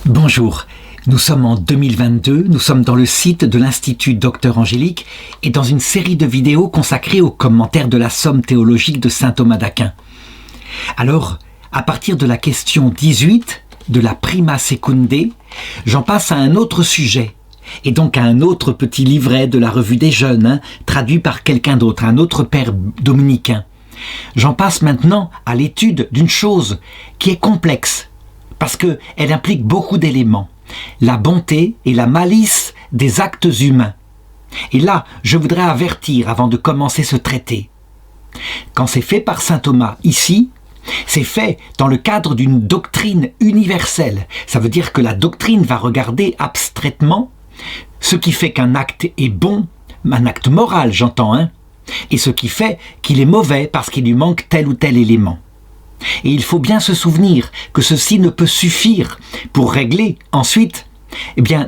Bonjour, nous sommes en 2022, nous sommes dans le site de l'Institut Docteur Angélique et dans une série de vidéos consacrées aux commentaires de la Somme théologique de saint Thomas d'Aquin. Alors, à partir de la question 18 de la Prima Secunde, j'en passe à un autre sujet, et donc à un autre petit livret de la Revue des Jeunes, traduit par quelqu'un d'autre, un autre père dominicain. J'en passe maintenant à l'étude d'une chose qui est complexe, parce qu'elle implique beaucoup d'éléments, la bonté et la malice des actes humains. Et là, je voudrais avertir avant de commencer ce traité. Quand c'est fait par saint Thomas ici, c'est fait dans le cadre d'une doctrine universelle. Ça veut dire que la doctrine va regarder abstraitement ce qui fait qu'un acte est bon, un acte moral j'entends, et ce qui fait qu'il est mauvais parce qu'il lui manque tel ou tel élément. Et il faut bien se souvenir que ceci ne peut suffire pour régler ensuite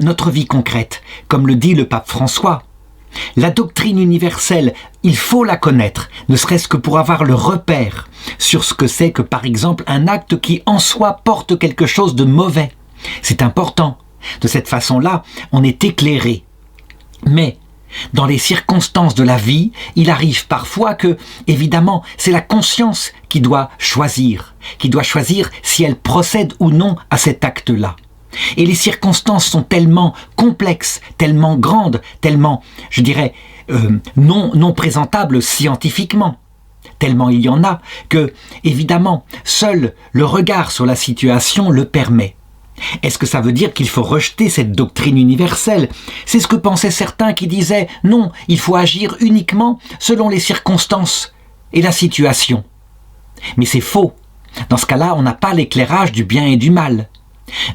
notre vie concrète, comme le dit le pape François. La doctrine universelle, il faut la connaître, ne serait-ce que pour avoir le repère sur ce que c'est que par exemple un acte qui en soi porte quelque chose de mauvais. C'est important. De cette façon-là, on est éclairé. Mais dans les circonstances de la vie, il arrive parfois que, évidemment, c'est la conscience qui doit choisir si elle procède ou non à cet acte-là. Et les circonstances sont tellement complexes, tellement grandes, tellement, je dirais, non présentables scientifiquement. Tellement il y en a que, évidemment, seul le regard sur la situation le permet. Est-ce que ça veut dire qu'il faut rejeter cette doctrine universelle? C'est ce que pensaient certains qui disaient « Non, il faut agir uniquement selon les circonstances et la situation ». Mais c'est faux. Dans ce cas-là, on n'a pas l'éclairage du bien et du mal.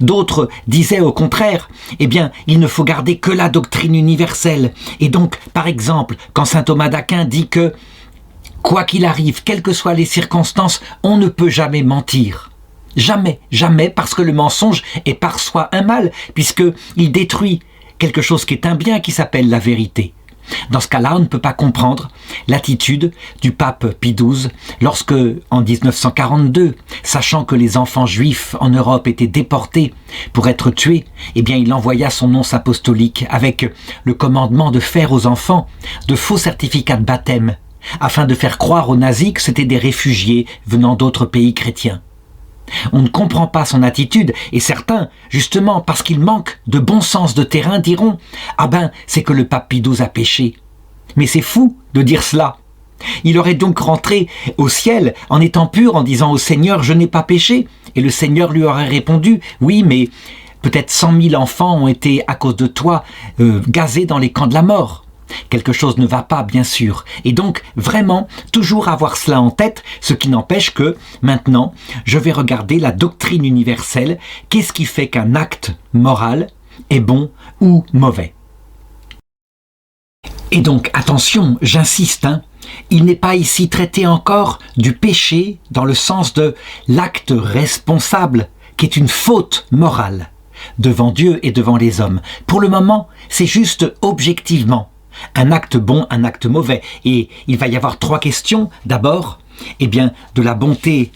D'autres disaient au contraire « il ne faut garder que la doctrine universelle ». Et donc, par exemple, quand saint Thomas d'Aquin dit que « Quoi qu'il arrive, quelles que soient les circonstances, on ne peut jamais mentir ». Jamais, jamais, parce que le mensonge est par soi un mal, puisqu'il détruit quelque chose qui est un bien qui s'appelle la vérité. Dans ce cas-là, on ne peut pas comprendre l'attitude du pape Pie XII lorsque, en 1942, sachant que les enfants juifs en Europe étaient déportés pour être tués, il envoya son nonce apostolique avec le commandement de faire aux enfants de faux certificats de baptême, afin de faire croire aux nazis que c'était des réfugiés venant d'autres pays chrétiens. On ne comprend pas son attitude et certains, justement parce qu'il manque de bon sens de terrain, diront « Ah c'est que le pape Pie XII a péché ». Mais c'est fou de dire cela. Il aurait donc rentré au ciel en étant pur, en disant au Seigneur « Je n'ai pas péché ». Et le Seigneur lui aurait répondu « Oui, mais peut-être 100 000 enfants ont été, à cause de toi, gazés dans les camps de la mort ». Quelque chose ne va pas, bien sûr. Et donc, vraiment, toujours avoir cela en tête, ce qui n'empêche que, maintenant, je vais regarder la doctrine universelle. Qu'est-ce qui fait qu'un acte moral est bon ou mauvais? Et donc, attention, j'insiste, il n'est pas ici traité encore du péché dans le sens de l'acte responsable, qui est une faute morale, devant Dieu et devant les hommes. Pour le moment, c'est juste objectivement. Un acte bon, un acte mauvais. Et il va y avoir 3 questions. D'abord, de la bonté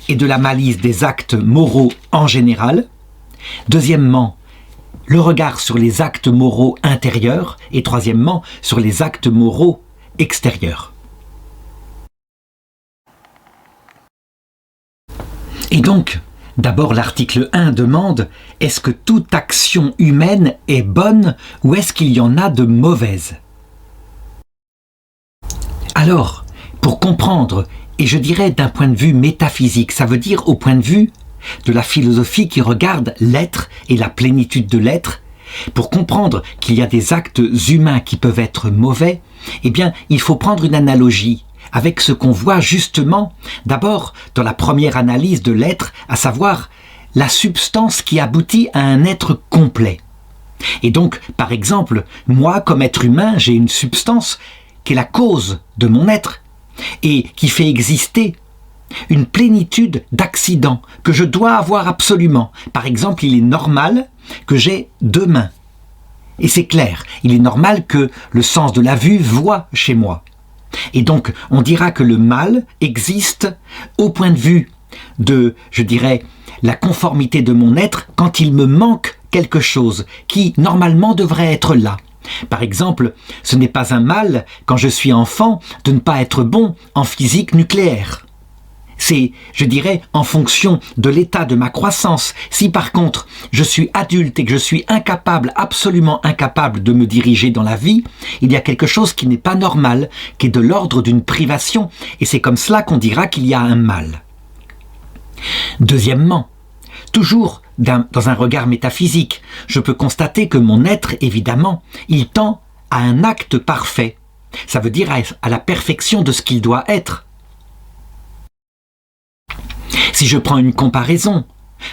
et de la malice des actes moraux en général. Deuxièmement, le regard sur les actes moraux intérieurs. Et troisièmement, sur les actes moraux extérieurs. Et donc, d'abord, l'article 1 demande « Est-ce que toute action humaine est bonne ou est-ce qu'il y en a de mauvaises ?» Alors, pour comprendre, et je dirais d'un point de vue métaphysique, ça veut dire au point de vue de la philosophie qui regarde l'être et la plénitude de l'être, pour comprendre qu'il y a des actes humains qui peuvent être mauvais, il faut prendre une analogie avec ce qu'on voit justement, d'abord dans la première analyse de l'être, à savoir la substance qui aboutit à un être complet. Et donc, par exemple, moi, comme être humain, j'ai une substance qui est la cause de mon être et qui fait exister une plénitude d'accidents que je dois avoir absolument. Par exemple, il est normal que j'ai 2 mains. Et c'est clair, il est normal que le sens de la vue voie chez moi. Et donc, on dira que le mal existe au point de vue de, je dirais, la conformité de mon être quand il me manque quelque chose qui, normalement, devrait être là. Par exemple, ce n'est pas un mal, quand je suis enfant, de ne pas être bon en physique nucléaire. C'est, je dirais, en fonction de l'état de ma croissance. Si par contre, je suis adulte et que je suis incapable, absolument incapable de me diriger dans la vie, il y a quelque chose qui n'est pas normal, qui est de l'ordre d'une privation, et c'est comme cela qu'on dira qu'il y a un mal. Deuxièmement, toujours dans un regard métaphysique, je peux constater que mon être, évidemment, il tend à un acte parfait. Ça veut dire à la perfection de ce qu'il doit être. Si je prends une comparaison,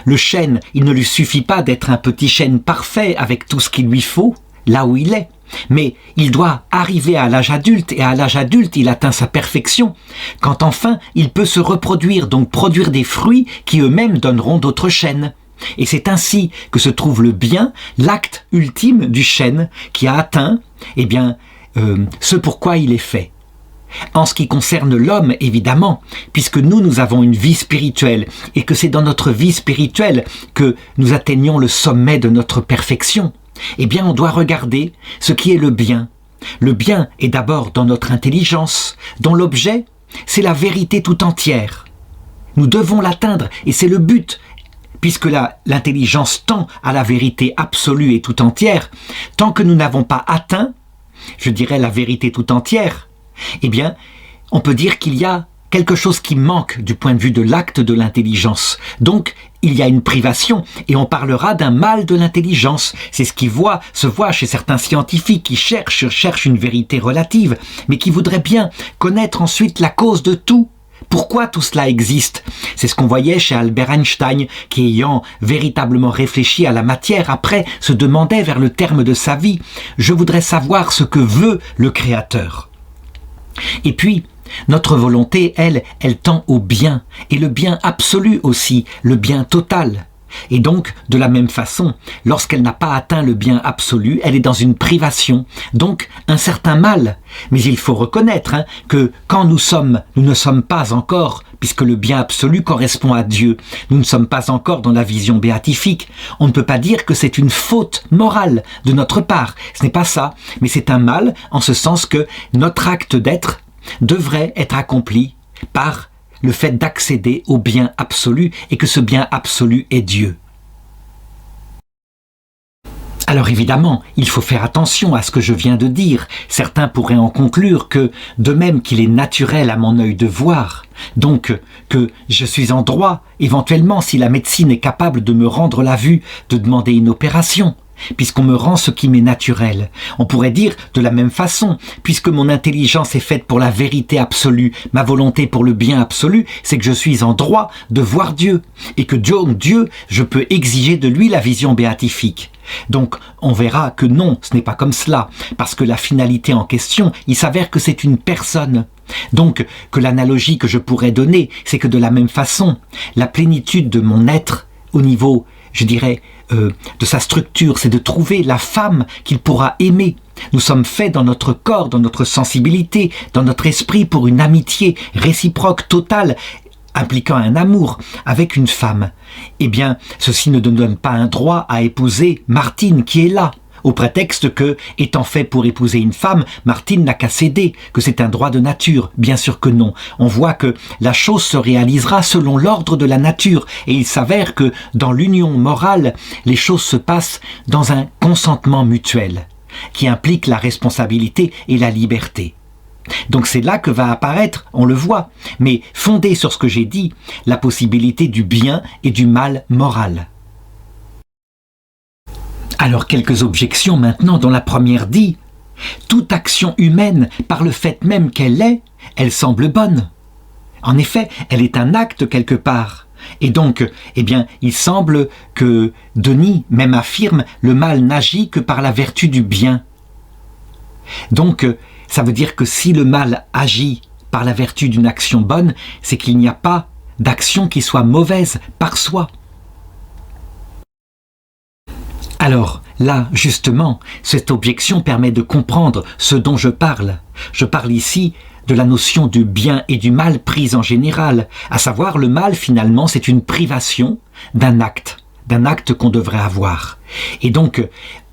le chêne, il ne lui suffit pas d'être un petit chêne parfait avec tout ce qu'il lui faut, là où il est. Mais il doit arriver à l'âge adulte, et à l'âge adulte, il atteint sa perfection, quand enfin il peut se reproduire, donc produire des fruits qui eux-mêmes donneront d'autres chênes. Et c'est ainsi que se trouve le bien, l'acte ultime du chêne, qui a atteint, ce pourquoi il est fait. En ce qui concerne l'homme, évidemment, puisque nous avons une vie spirituelle, et que c'est dans notre vie spirituelle que nous atteignons le sommet de notre perfection, eh bien on doit regarder ce qui est le bien. Le bien est d'abord dans notre intelligence, dont l'objet, c'est la vérité tout entière. Nous devons l'atteindre, et c'est le but, puisque l'intelligence tend à la vérité absolue et tout entière. Tant que nous n'avons pas atteint, je dirais la vérité tout entière, eh bien, on peut dire qu'il y a quelque chose qui manque du point de vue de l'acte de l'intelligence. Donc, il y a une privation, et on parlera d'un mal de l'intelligence. C'est ce qui se voit chez certains scientifiques qui cherchent une vérité relative, mais qui voudraient bien connaître ensuite la cause de tout. Pourquoi tout cela existe? C'est ce qu'on voyait chez Albert Einstein, qui ayant véritablement réfléchi à la matière, après se demandait vers le terme de sa vie, « Je voudrais savoir ce que veut le Créateur ». Et puis, notre volonté, elle tend au bien, et le bien absolu aussi, le bien total. Et donc, de la même façon, lorsqu'elle n'a pas atteint le bien absolu, elle est dans une privation, donc un certain mal. Mais il faut reconnaître que quand nous ne sommes pas encore, puisque le bien absolu correspond à Dieu, nous ne sommes pas encore dans la vision béatifique, on ne peut pas dire que c'est une faute morale de notre part. Ce n'est pas ça, mais c'est un mal en ce sens que notre acte d'être devrait être accompli par le fait d'accéder au bien absolu, et que ce bien absolu est Dieu. Alors évidemment, il faut faire attention à ce que je viens de dire. Certains pourraient en conclure que, de même qu'il est naturel à mon œil de voir, donc que je suis en droit, éventuellement, si la médecine est capable de me rendre la vue, de demander une opération, puisqu'on me rend ce qui m'est naturel. On pourrait dire de la même façon, puisque mon intelligence est faite pour la vérité absolue, ma volonté pour le bien absolu, c'est que je suis en droit de voir Dieu, et que Dieu, je peux exiger de lui la vision béatifique. Donc on verra que non, ce n'est pas comme cela, parce que la finalité en question, il s'avère que c'est une personne. Donc que l'analogie que je pourrais donner, c'est que de la même façon, la plénitude de mon être, au niveau, je dirais, de sa structure, c'est de trouver la femme qu'il pourra aimer. Nous sommes faits dans notre corps, dans notre sensibilité, dans notre esprit pour une amitié réciproque totale, impliquant un amour avec une femme. Eh bien, ceci ne donne pas un droit à épouser Martine qui est là, au prétexte que, étant fait pour épouser une femme, Martine n'a qu'à céder, que c'est un droit de nature. Bien sûr que non. On voit que la chose se réalisera selon l'ordre de la nature, et il s'avère que, dans l'union morale, les choses se passent dans un consentement mutuel, qui implique la responsabilité et la liberté. Donc c'est là que va apparaître, on le voit, mais fondé sur ce que j'ai dit, la possibilité du bien et du mal moral. Alors quelques objections maintenant, dont la première dit « Toute action humaine, par le fait même qu'elle est, elle semble bonne. En effet, elle est un acte quelque part. Et donc, il semble que Denis même affirme « Le mal n'agit que par la vertu du bien. » Donc, ça veut dire que si le mal agit par la vertu d'une action bonne, c'est qu'il n'y a pas d'action qui soit mauvaise par soi. Alors, là, justement, cette objection permet de comprendre ce dont je parle. Je parle ici de la notion du bien et du mal prise en général. À savoir, le mal, finalement, c'est une privation d'un acte qu'on devrait avoir. Et donc,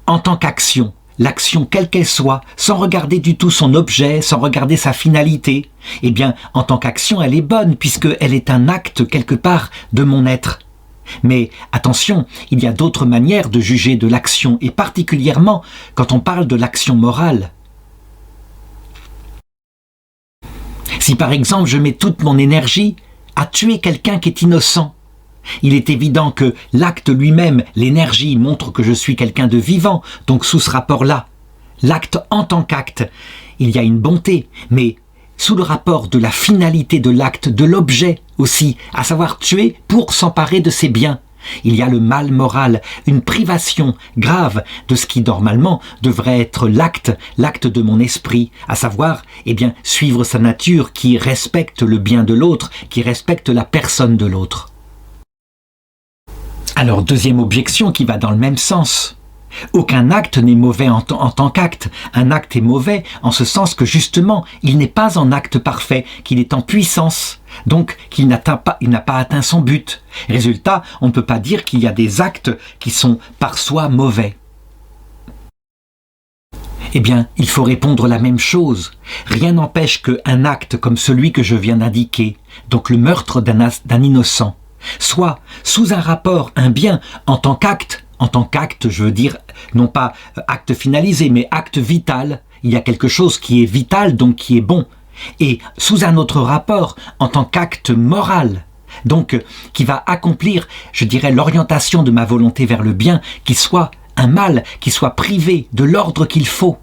en tant qu'action, l'action quelle qu'elle soit, sans regarder du tout son objet, sans regarder sa finalité, eh bien, en tant qu'action, elle est bonne, puisqu'elle est un acte, quelque part, de mon être. Mais attention, il y a d'autres manières de juger de l'action, et particulièrement quand on parle de l'action morale. Si par exemple je mets toute mon énergie à tuer quelqu'un qui est innocent, il est évident que l'acte lui-même, l'énergie, montre que je suis quelqu'un de vivant, donc sous ce rapport-là, l'acte en tant qu'acte, il y a une bonté, mais sous le rapport de la finalité de l'acte, de l'objet aussi, à savoir tuer pour s'emparer de ses biens. Il y a le mal moral, une privation grave de ce qui normalement devrait être l'acte de mon esprit, à savoir, eh bien, suivre sa nature qui respecte le bien de l'autre, qui respecte la personne de l'autre. Alors, deuxième objection qui va dans le même sens. Aucun acte n'est mauvais en tant qu'acte. Un acte est mauvais en ce sens que justement, il n'est pas en acte parfait, qu'il est en puissance, donc qu'il n'a pas atteint son but. Résultat, on ne peut pas dire qu'il y a des actes qui sont par soi mauvais. Eh bien, il faut répondre la même chose. Rien n'empêche qu'un acte comme celui que je viens d'indiquer, donc le meurtre d'un innocent, soit sous un rapport, un bien, en tant qu'acte, je veux dire, non pas acte finalisé, mais acte vital. Il y a quelque chose qui est vital, donc qui est bon. Et sous un autre rapport, en tant qu'acte moral, donc qui va accomplir, je dirais, l'orientation de ma volonté vers le bien, qui soit un mal, qui soit privé de l'ordre qu'il faut.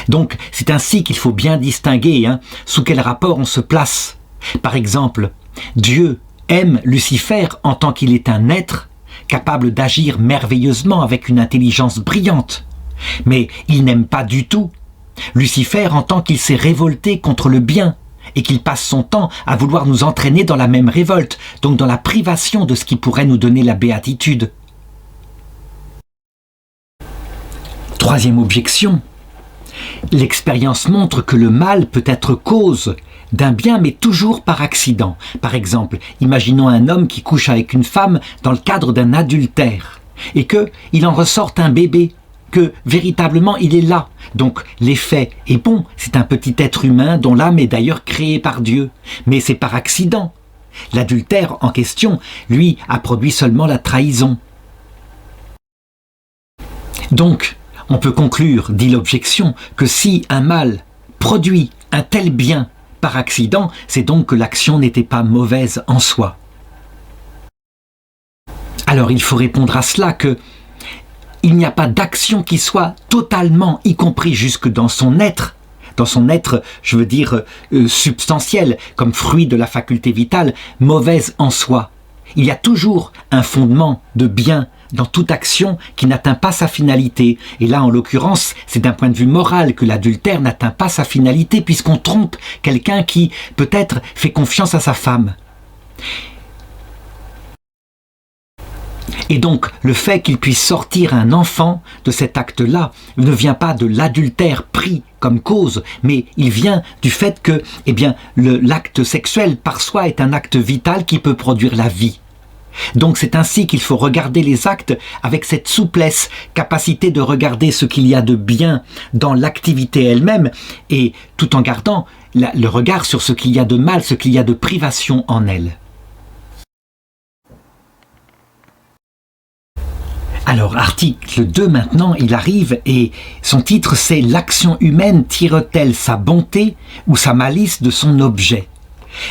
Donc, c'est ainsi qu'il faut bien distinguer sous quel rapport on se place. Par exemple, Dieu aime Lucifer en tant qu'il est un être capable d'agir merveilleusement avec une intelligence brillante. Mais il n'aime pas du tout Lucifer en tant qu'il s'est révolté contre le bien et qu'il passe son temps à vouloir nous entraîner dans la même révolte, donc dans la privation de ce qui pourrait nous donner la béatitude. Troisième objection. L'expérience montre que le mal peut être cause d'un bien, mais toujours par accident. Par exemple, imaginons un homme qui couche avec une femme dans le cadre d'un adultère, et qu'il en ressorte un bébé, que véritablement il est là. Donc l'effet est bon, c'est un petit être humain dont l'âme est d'ailleurs créée par Dieu, mais c'est par accident. L'adultère en question, lui, a produit seulement la trahison. Donc, on peut conclure, dit l'objection, que si un mal produit un tel bien par accident, c'est donc que l'action n'était pas mauvaise en soi. Alors il faut répondre à cela que il n'y a pas d'action qui soit totalement, y compris jusque dans son être, je veux dire, substantiel, comme fruit de la faculté vitale, mauvaise en soi. Il y a toujours un fondement de bien dans toute action qui n'atteint pas sa finalité. Et là, en l'occurrence, c'est d'un point de vue moral que l'adultère n'atteint pas sa finalité, puisqu'on trompe quelqu'un qui, peut-être, fait confiance à sa femme. Et donc, le fait qu'il puisse sortir un enfant de cet acte-là ne vient pas de l'adultère pris comme cause, mais il vient du fait que, l'acte sexuel par soi est un acte vital qui peut produire la vie. Donc c'est ainsi qu'il faut regarder les actes avec cette souplesse, capacité de regarder ce qu'il y a de bien dans l'activité elle-même, et tout en gardant le regard sur ce qu'il y a de mal, ce qu'il y a de privation en elle. Alors, article 2 maintenant, il arrive et son titre c'est « L'action humaine tire-t-elle sa bonté ou sa malice de son objet ?»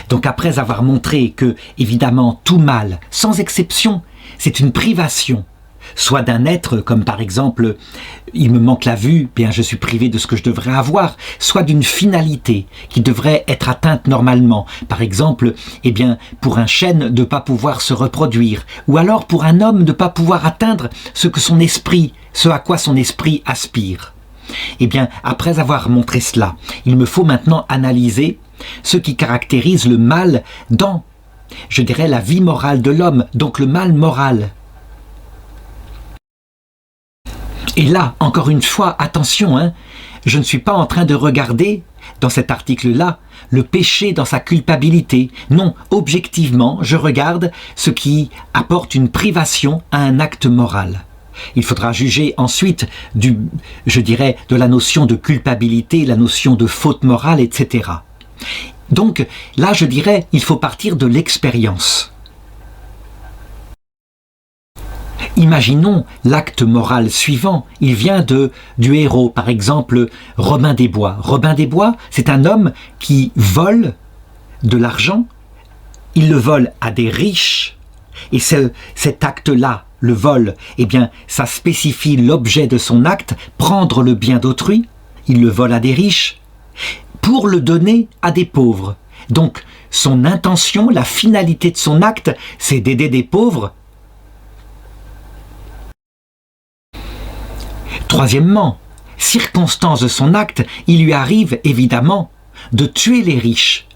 Donc après avoir montré que, évidemment, tout mal, sans exception, c'est une privation, soit d'un être, comme par exemple, il me manque la vue, bien je suis privé de ce que je devrais avoir, soit d'une finalité qui devrait être atteinte normalement, par exemple, pour un chêne de ne pas pouvoir se reproduire, ou alors pour un homme de ne pas pouvoir atteindre ce à quoi son esprit aspire. Après avoir montré cela, il me faut maintenant analyser ce qui caractérise le mal dans, je dirais, la vie morale de l'homme, donc le mal moral. Et là, encore une fois, attention, je ne suis pas en train de regarder dans cet article-là, le péché dans sa culpabilité. Non, objectivement, je regarde ce qui apporte une privation à un acte moral. Il faudra juger ensuite de la notion de culpabilité, la notion de faute morale, etc. Donc là, je dirais, il faut partir de l'expérience. Imaginons l'acte moral suivant. Il vient du héros, par exemple, Robin des Bois. Robin des Bois, c'est un homme qui vole de l'argent. Il le vole à des riches. Et cet acte-là, le vol, eh bien, ça spécifie l'objet de son acte, prendre le bien d'autrui. Il le vole à des riches pour le donner à des pauvres. Donc, son intention, la finalité de son acte, c'est d'aider des pauvres. Troisièmement, circonstance de son acte, il lui arrive évidemment de tuer les riches.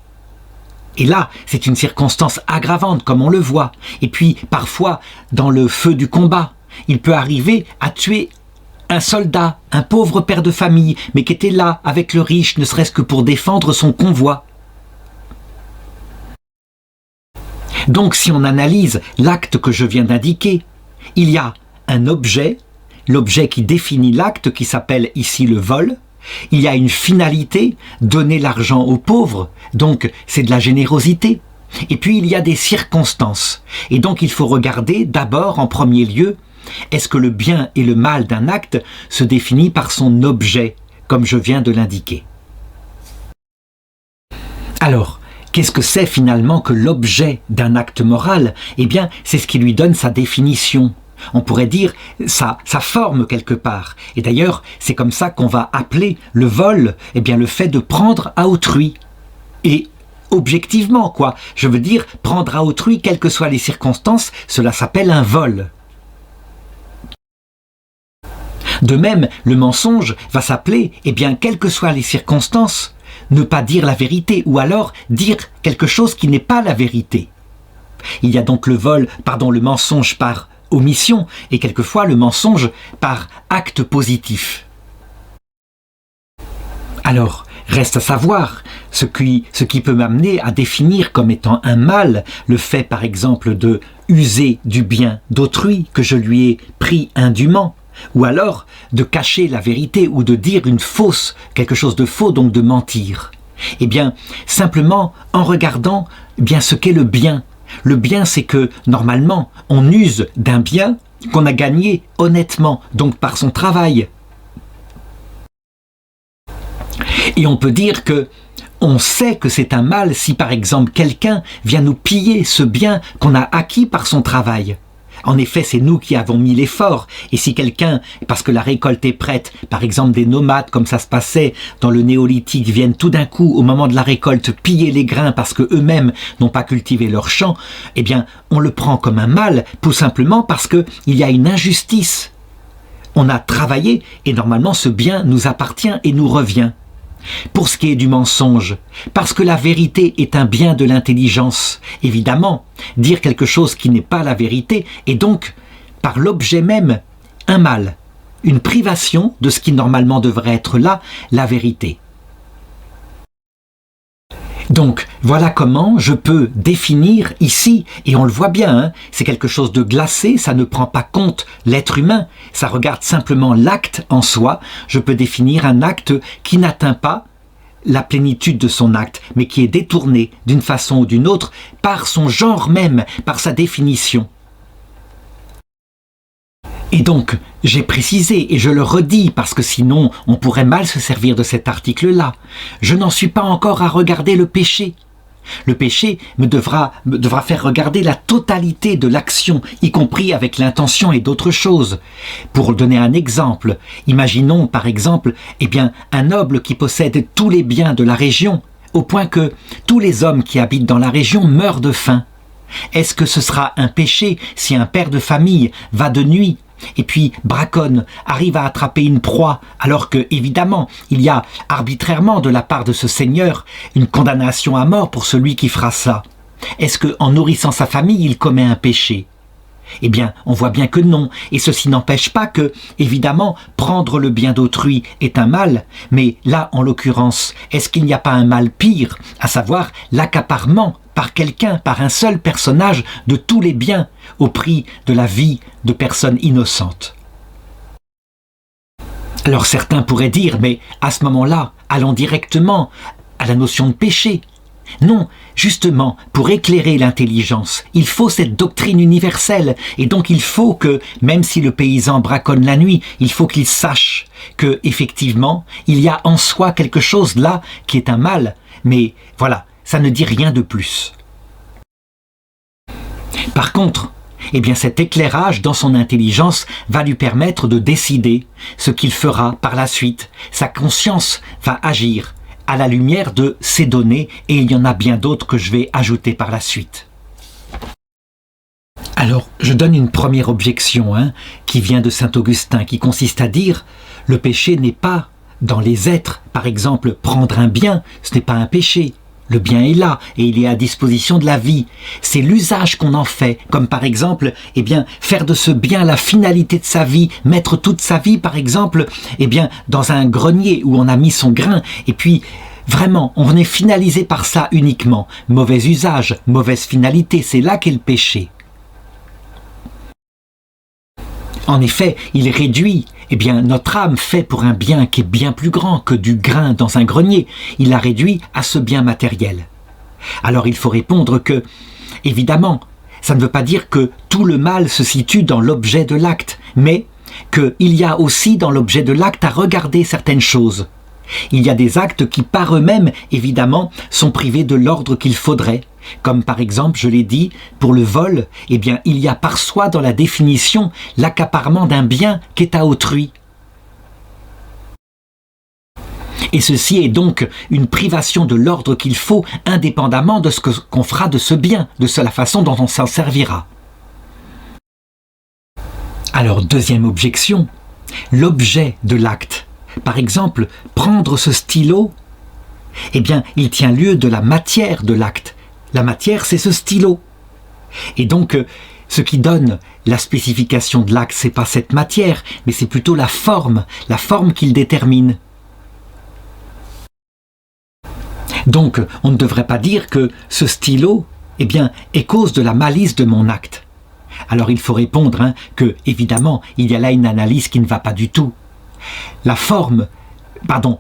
Et là, c'est une circonstance aggravante, comme on le voit. Et puis, parfois, dans le feu du combat, il peut arriver à tuer un soldat, un pauvre père de famille, mais qui était là avec le riche, ne serait-ce que pour défendre son convoi. Donc, si on analyse l'acte que je viens d'indiquer, il y a un objet, l'objet qui définit l'acte, qui s'appelle ici le vol. Il y a une finalité, donner l'argent aux pauvres, donc c'est de la générosité. Et puis il y a des circonstances. Et donc il faut regarder d'abord, en premier lieu, est-ce que le bien et le mal d'un acte se définit par son objet, comme je viens de l'indiquer. Alors, qu'est-ce que c'est finalement que l'objet d'un acte moral? Eh bien, c'est ce qui lui donne sa définition. On pourrait dire sa forme quelque part. Et d'ailleurs, c'est comme ça qu'on va appeler le vol, eh bien le fait de prendre à autrui. Et objectivement, quoi. Je veux dire, prendre à autrui, quelles que soient les circonstances, cela s'appelle un vol. De même, le mensonge va s'appeler, eh bien, quelles que soient les circonstances, ne pas dire la vérité, ou alors dire quelque chose qui n'est pas la vérité. Il y a donc le mensonge par omission, et quelquefois le mensonge par acte positif. Alors, reste à savoir ce qui peut m'amener à définir comme étant un mal, le fait par exemple de user du bien d'autrui que je lui ai pris indûment, ou alors de cacher la vérité ou de dire quelque chose de faux, donc de mentir. Eh bien, simplement en regardant ce qu'est le bien. Le bien, c'est que, normalement, on use d'un bien qu'on a gagné honnêtement, donc par son travail. Et on peut dire que on sait que c'est un mal si, par exemple, quelqu'un vient nous piller ce bien qu'on a acquis par son travail. En effet, c'est nous qui avons mis l'effort. Et si quelqu'un, parce que la récolte est prête, par exemple des nomades, comme ça se passait dans le néolithique, viennent tout d'un coup, au moment de la récolte, piller les grains parce qu'eux-mêmes n'ont pas cultivé leur champ, eh bien, on le prend comme un mal, tout simplement parce qu'il y a une injustice. On a travaillé et normalement ce bien nous appartient et nous revient. Pour ce qui est du mensonge, parce que la vérité est un bien de l'intelligence, évidemment, dire quelque chose qui n'est pas la vérité est donc, par l'objet même, un mal, une privation de ce qui normalement devrait être là, la vérité. Donc, voilà comment je peux définir ici, et on le voit bien, c'est quelque chose de glacé, ça ne prend pas compte l'être humain, ça regarde simplement l'acte en soi. Je peux définir un acte qui n'atteint pas la plénitude de son acte, mais qui est détourné d'une façon ou d'une autre par son genre même, par sa définition. Et donc, j'ai précisé, et je le redis, parce que sinon on pourrait mal se servir de cet article-là, je n'en suis pas encore à regarder le péché. Le péché me devra faire regarder la totalité de l'action, y compris avec l'intention et d'autres choses. Pour donner un exemple, imaginons par exemple un noble qui possède tous les biens de la région, au point que tous les hommes qui habitent dans la région meurent de faim. Est-ce que ce sera un péché si un père de famille va de nuit et puis braconne, arrive à attraper une proie, alors que, évidemment, il y a arbitrairement de la part de ce seigneur une condamnation à mort pour celui qui fera ça? Est-ce qu'en nourrissant sa famille, il commet un péché? Eh bien, on voit bien que non, et ceci n'empêche pas que, évidemment, prendre le bien d'autrui est un mal, mais là, en l'occurrence, est-ce qu'il n'y a pas un mal pire, à savoir l'accaparement par quelqu'un, par un seul personnage, de tous les biens, au prix de la vie de personnes innocentes? Alors certains pourraient dire, mais à ce moment-là, allons directement à la notion de péché. Non, justement, pour éclairer l'intelligence, il faut cette doctrine universelle, et donc il faut que, même si le paysan braconne la nuit, il faut qu'il sache que, effectivement, il y a en soi quelque chose là qui est un mal, mais voilà, ça ne dit rien de plus. Par contre, eh bien cet éclairage dans son intelligence va lui permettre de décider ce qu'il fera par la suite. Sa conscience va agir à la lumière de ces données, et il y en a bien d'autres que je vais ajouter par la suite. Alors, je donne une première objection qui vient de saint Augustin, qui consiste à dire « le péché n'est pas dans les êtres ». Par exemple, prendre un bien, ce n'est pas un péché. Le bien est là et il est à disposition de la vie. C'est l'usage qu'on en fait, comme par exemple, eh bien, faire de ce bien la finalité de sa vie, mettre toute sa vie, par exemple, eh bien, dans un grenier où on a mis son grain, et puis vraiment, on est finalisé par ça uniquement. Mauvais usage, mauvaise finalité, c'est là qu'est le péché. En effet, il réduit, eh bien, notre âme fait pour un bien qui est bien plus grand que du grain dans un grenier. Il la réduit à ce bien matériel. Alors il faut répondre que, évidemment, ça ne veut pas dire que tout le mal se situe dans l'objet de l'acte, mais qu'il y a aussi dans l'objet de l'acte à regarder certaines choses. Il y a des actes qui par eux-mêmes, évidemment, sont privés de l'ordre qu'il faudrait. Comme par exemple, je l'ai dit, pour le vol, eh bien, il y a par soi dans la définition l'accaparement d'un bien qui est à autrui. Et ceci est donc une privation de l'ordre qu'il faut, indépendamment de ce qu'on fera de ce bien, de la façon dont on s'en servira. Alors, deuxième objection, l'objet de l'acte. Par exemple, prendre ce stylo, eh bien, il tient lieu de la matière de l'acte. La matière, c'est ce stylo. Et donc, ce qui donne la spécification de l'acte, c'est pas cette matière, mais c'est plutôt la forme qu'il détermine. Donc, on ne devrait pas dire que ce stylo, eh bien, est cause de la malice de mon acte. Alors, il faut répondre que, évidemment, il y a là une analyse qui ne va pas du tout. La forme,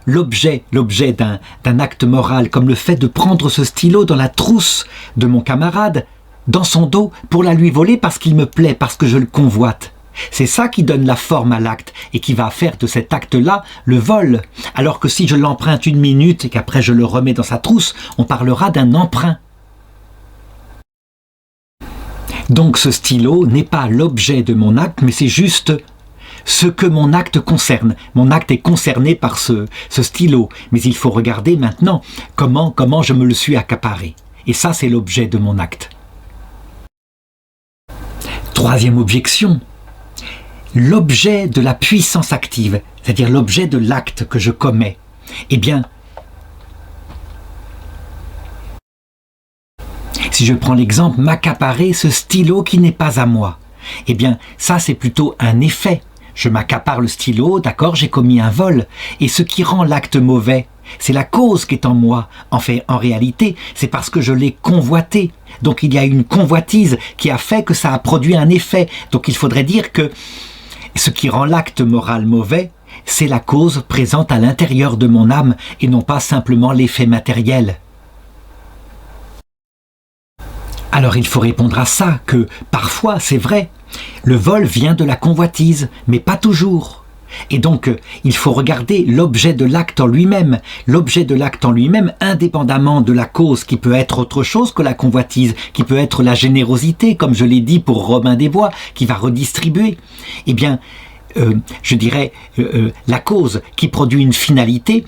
l'objet d'un acte moral, comme le fait de prendre ce stylo dans la trousse de mon camarade, dans son dos, pour la lui voler parce qu'il me plaît, parce que je le convoite. C'est ça qui donne la forme à l'acte et qui va faire de cet acte-là le vol. Alors que si je l'emprunte 1 minute et qu'après je le remets dans sa trousse, on parlera d'un emprunt. Donc ce stylo n'est pas l'objet de mon acte, mais c'est juste ce que mon acte concerne. Mon acte est concerné par ce stylo, mais il faut regarder maintenant comment je me le suis accaparé. Et ça, c'est l'objet de mon acte. Troisième objection, l'objet de la puissance active, c'est-à-dire l'objet de l'acte que je commets. Eh bien, si je prends l'exemple, m'accaparer ce stylo qui n'est pas à moi, eh bien, ça, c'est plutôt un effet. Je m'accapare le stylo, d'accord, j'ai commis un vol. Et ce qui rend l'acte mauvais, c'est la cause qui est en moi. En fait, en réalité, c'est parce que je l'ai convoité. Donc il y a une convoitise qui a fait que ça a produit un effet. Donc il faudrait dire que ce qui rend l'acte moral mauvais, c'est la cause présente à l'intérieur de mon âme et non pas simplement l'effet matériel. Alors il faut répondre à ça, que parfois, c'est vrai, le vol vient de la convoitise, mais pas toujours. Et donc, il faut regarder l'objet de l'acte en lui-même. L'objet de l'acte en lui-même, indépendamment de la cause qui peut être autre chose que la convoitise, qui peut être la générosité, comme je l'ai dit pour Robin des Bois, qui va redistribuer. Eh bien, je dirais, la cause qui produit une finalité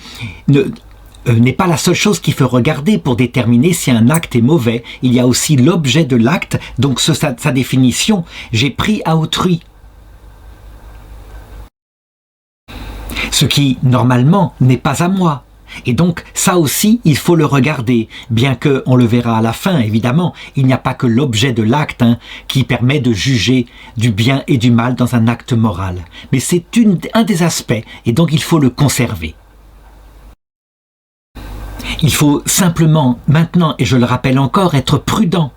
n'est pas la seule chose qu'il faut regarder pour déterminer si un acte est mauvais. Il y a aussi l'objet de l'acte, donc sa définition, j'ai pris à autrui. Ce qui, normalement, n'est pas à moi. Et donc, ça aussi, il faut le regarder, bien que, on le verra à la fin, évidemment, il n'y a pas que l'objet de l'acte qui permet de juger du bien et du mal dans un acte moral. Mais c'est un des aspects, et donc il faut le conserver. Il faut simplement, maintenant, et je le rappelle encore, être prudent.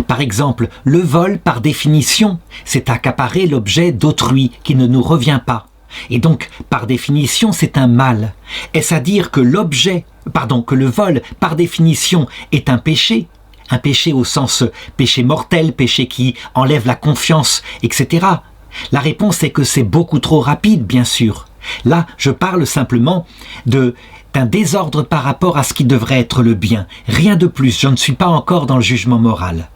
Par exemple, le vol, par définition, c'est accaparer l'objet d'autrui qui ne nous revient pas. Et donc, par définition, c'est un mal. Est-ce à dire que que le vol, par définition, est un péché au sens péché mortel, péché qui enlève la confiance, etc. La réponse est que c'est beaucoup trop rapide, bien sûr. Là, je parle simplement d'un désordre par rapport à ce qui devrait être le bien. Rien de plus, je ne suis pas encore dans le jugement moral.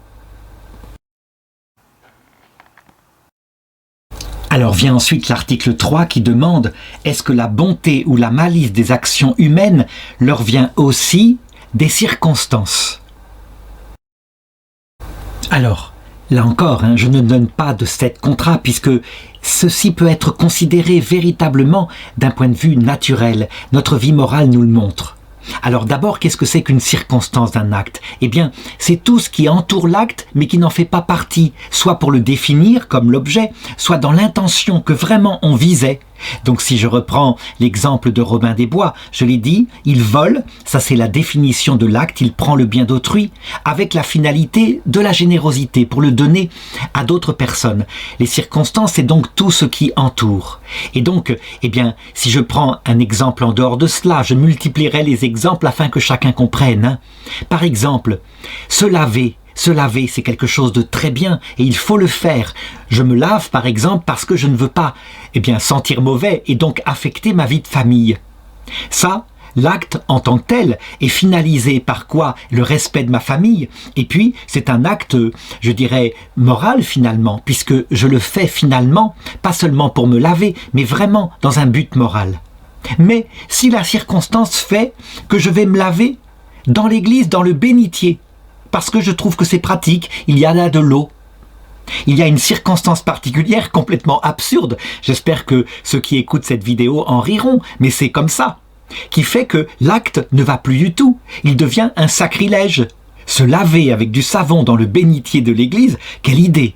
Alors vient ensuite l'article 3 qui demande « Est-ce que la bonté ou la malice des actions humaines leur vient aussi des circonstances ?» Alors, là encore, je ne donne pas de cette contrat puisque ceci peut être considéré véritablement d'un point de vue naturel. Notre vie morale nous le montre. Alors d'abord, qu'est-ce que c'est qu'une circonstance d'un acte? Eh bien, c'est tout ce qui entoure l'acte, mais qui n'en fait pas partie, soit pour le définir comme l'objet, soit dans l'intention que vraiment on visait. Donc si je reprends l'exemple de Robin des Bois, je l'ai dit, il vole, ça c'est la définition de l'acte, il prend le bien d'autrui, avec la finalité de la générosité, pour le donner à d'autres personnes. Les circonstances, c'est donc tout ce qui entoure. Et donc, eh bien, si je prends un exemple en dehors de cela, je multiplierai les exemples afin que chacun comprenne. Par exemple, se laver, c'est quelque chose de très bien et il faut le faire. Je me lave par exemple parce que je ne veux pas sentir mauvais et donc affecter ma vie de famille. Ça, l'acte en tant que tel est finalisé par quoi? Le respect de ma famille. Et puis, c'est un acte, je dirais, moral finalement, puisque je le fais finalement, pas seulement pour me laver, mais vraiment dans un but moral. Mais si la circonstance fait que je vais me laver dans l'église, dans le bénitier, parce que je trouve que c'est pratique, il y a là de l'eau. Il y a une circonstance particulière complètement absurde, j'espère que ceux qui écoutent cette vidéo en riront, mais c'est comme ça, qui fait que l'acte ne va plus du tout, il devient un sacrilège. Se laver avec du savon dans le bénitier de l'église, quelle idée!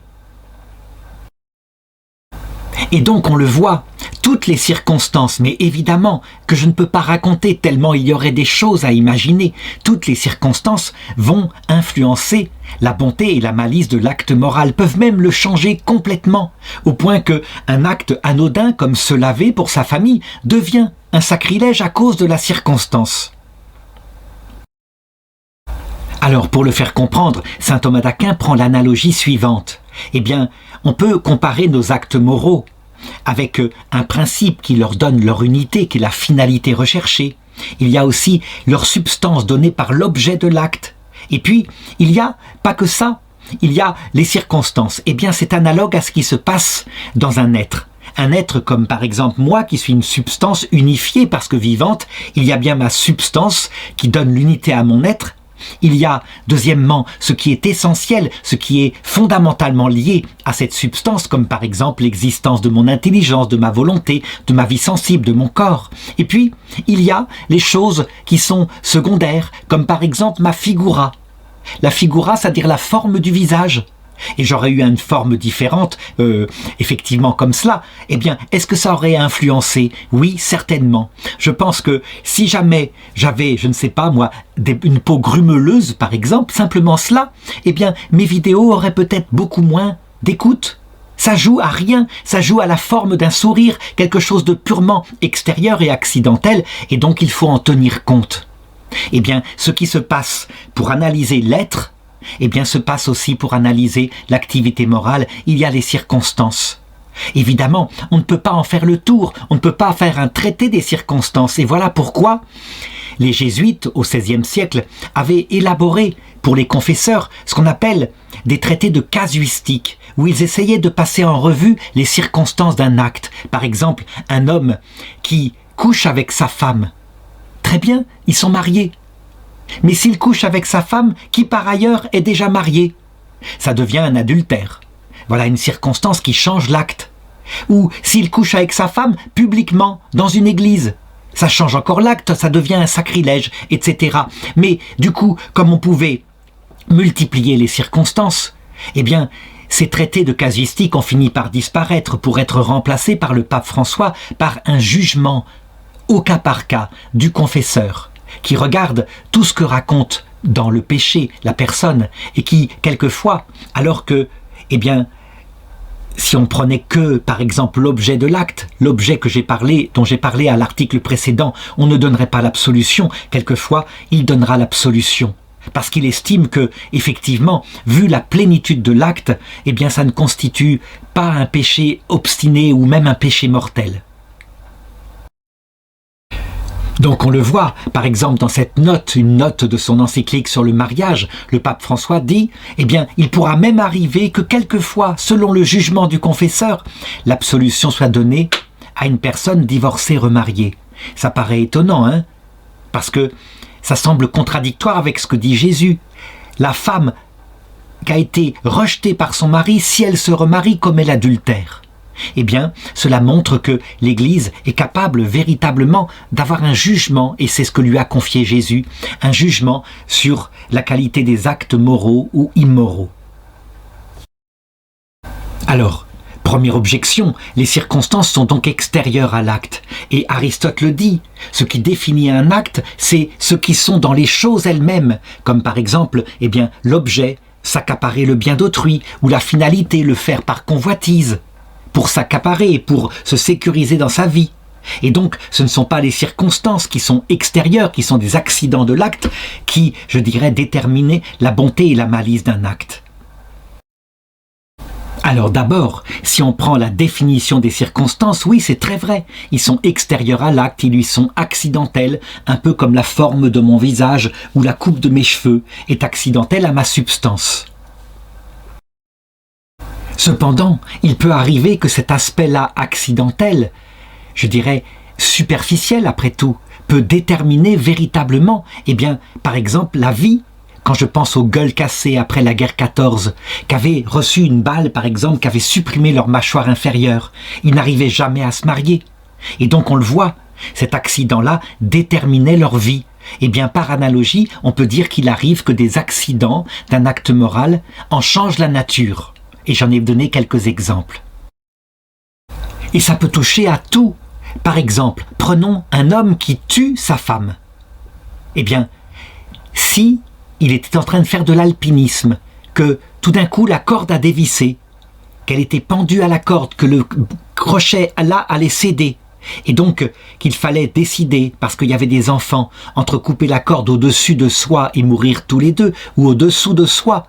Et donc on le voit, toutes les circonstances, mais évidemment que je ne peux pas raconter tellement il y aurait des choses à imaginer, toutes les circonstances vont influencer la bonté et la malice de l'acte moral, peuvent même le changer complètement, au point que un acte anodin comme se laver pour sa famille devient un sacrilège à cause de la circonstance. Alors pour le faire comprendre, saint Thomas d'Aquin prend l'analogie suivante. Eh bien, on peut comparer nos actes moraux avec un principe qui leur donne leur unité, qui est la finalité recherchée. Il y a aussi leur substance donnée par l'objet de l'acte. Et puis, il y a, pas que ça, il y a les circonstances. Eh bien, c'est analogue à ce qui se passe dans un être. Un être comme par exemple moi qui suis une substance unifiée parce que vivante, il y a bien ma substance qui donne l'unité à mon être. Il y a, deuxièmement, ce qui est essentiel, ce qui est fondamentalement lié à cette substance, comme par exemple l'existence de mon intelligence, de ma volonté, de ma vie sensible, de mon corps. Et puis, il y a les choses qui sont secondaires, comme par exemple ma figura. La figura, c'est-à-dire la forme du visage. Et j'aurais eu une forme différente, effectivement comme cela, eh bien, est-ce que ça aurait influencé? Oui, certainement. Je pense que si jamais j'avais, je ne sais pas moi, une peau grumeleuse par exemple, simplement cela, eh bien, mes vidéos auraient peut-être beaucoup moins d'écoute. Ça joue à rien, ça joue à la forme d'un sourire, quelque chose de purement extérieur et accidentel, et donc il faut en tenir compte. Eh bien, ce qui se passe pour analyser l'être, eh bien, se passe aussi pour analyser l'activité morale. Il y a les circonstances. Évidemment, on ne peut pas en faire le tour, on ne peut pas faire un traité des circonstances. Et voilà pourquoi les jésuites, au XVIe siècle, avaient élaboré pour les confesseurs ce qu'on appelle des traités de casuistique, où ils essayaient de passer en revue les circonstances d'un acte. Par exemple, un homme qui couche avec sa femme. Très bien, ils sont mariés. Mais s'il couche avec sa femme, qui par ailleurs est déjà mariée, ça devient un adultère. Voilà une circonstance qui change l'acte. Ou s'il couche avec sa femme publiquement, dans une église, Ça change encore l'acte, ça devient un sacrilège, etc. Mais du coup, comme on pouvait multiplier les circonstances, eh bien, ces traités de casuistique ont fini par disparaître pour être remplacés par le pape François par un jugement au cas par cas du confesseur qui regarde tout ce que raconte dans le péché la personne et qui, quelquefois, alors que, eh bien, si on prenait que, par exemple, l'objet de l'acte, l'objet dont j'ai parlé à l'article précédent, on ne donnerait pas l'absolution. Quelquefois, il donnera l'absolution. Parce qu'il estime que, effectivement, vu la plénitude de l'acte, eh bien, ça ne constitue pas un péché obstiné ou même un péché mortel. Donc on le voit, par exemple dans cette note, une note de son encyclique sur le mariage, le pape François dit, eh bien, il pourra même arriver que quelquefois, selon le jugement du confesseur, l'absolution soit donnée à une personne divorcée remariée. Ça paraît étonnant, hein? Parce que ça semble contradictoire avec ce que dit Jésus. La femme qui a été rejetée par son mari, si elle se remarie, commet l'adultère. Eh bien, cela montre que l'Église est capable véritablement d'avoir un jugement, et c'est ce que lui a confié Jésus, un jugement sur la qualité des actes moraux ou immoraux. Alors, première objection, les circonstances sont donc extérieures à l'acte. Et Aristote le dit, ce qui définit un acte, c'est ce qui sont dans les choses elles-mêmes, comme par exemple, eh bien, l'objet, s'accaparer le bien d'autrui, ou la finalité, le faire par convoitise, pour s'accaparer, pour se sécuriser dans sa vie. Et donc, ce ne sont pas les circonstances qui sont extérieures, qui sont des accidents de l'acte, qui, je dirais, déterminent la bonté et la malice d'un acte. Alors d'abord, si on prend la définition des circonstances, oui, c'est très vrai. Ils sont extérieurs à l'acte, ils lui sont accidentels, un peu comme la forme de mon visage ou la coupe de mes cheveux est accidentelle à ma substance. Cependant, il peut arriver que cet aspect-là accidentel, je dirais superficiel après tout, peut déterminer véritablement, eh bien, par exemple, la vie. Quand je pense aux gueules cassées après la guerre 14, qui avaient reçu une balle, par exemple, qui avait supprimé leur mâchoire inférieure, ils n'arrivaient jamais à se marier. Et donc on le voit, cet accident-là déterminait leur vie. Eh bien, par analogie, on peut dire qu'il arrive que des accidents d'un acte moral en changent la nature. Et j'en ai donné quelques exemples. Et ça peut toucher à tout. Par exemple, prenons un homme qui tue sa femme. Eh bien, si il était en train de faire de l'alpinisme, que tout d'un coup la corde a dévissé, qu'elle était pendue à la corde, que le crochet là allait céder, et donc qu'il fallait décider, parce qu'il y avait des enfants, entre couper la corde au-dessus de soi et mourir tous les deux, ou au-dessous de soi,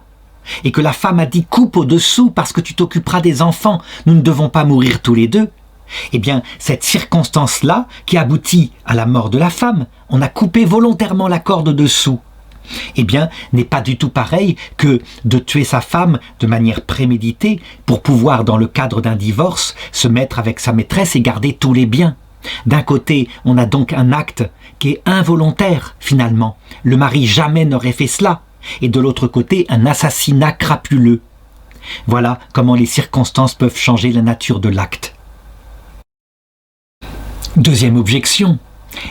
et que la femme a dit « coupe au-dessous parce que tu t'occuperas des enfants, nous ne devons pas mourir tous les deux », eh bien, cette circonstance-là, qui aboutit à la mort de la femme, on a coupé volontairement la corde dessous, eh bien, n'est pas du tout pareil que de tuer sa femme de manière préméditée pour pouvoir, dans le cadre d'un divorce, se mettre avec sa maîtresse et garder tous les biens. D'un côté, on a donc un acte qui est involontaire, finalement. Le mari jamais n'aurait fait cela. Et de l'autre côté, un assassinat crapuleux. Voilà comment les circonstances peuvent changer la nature de l'acte. Deuxième objection.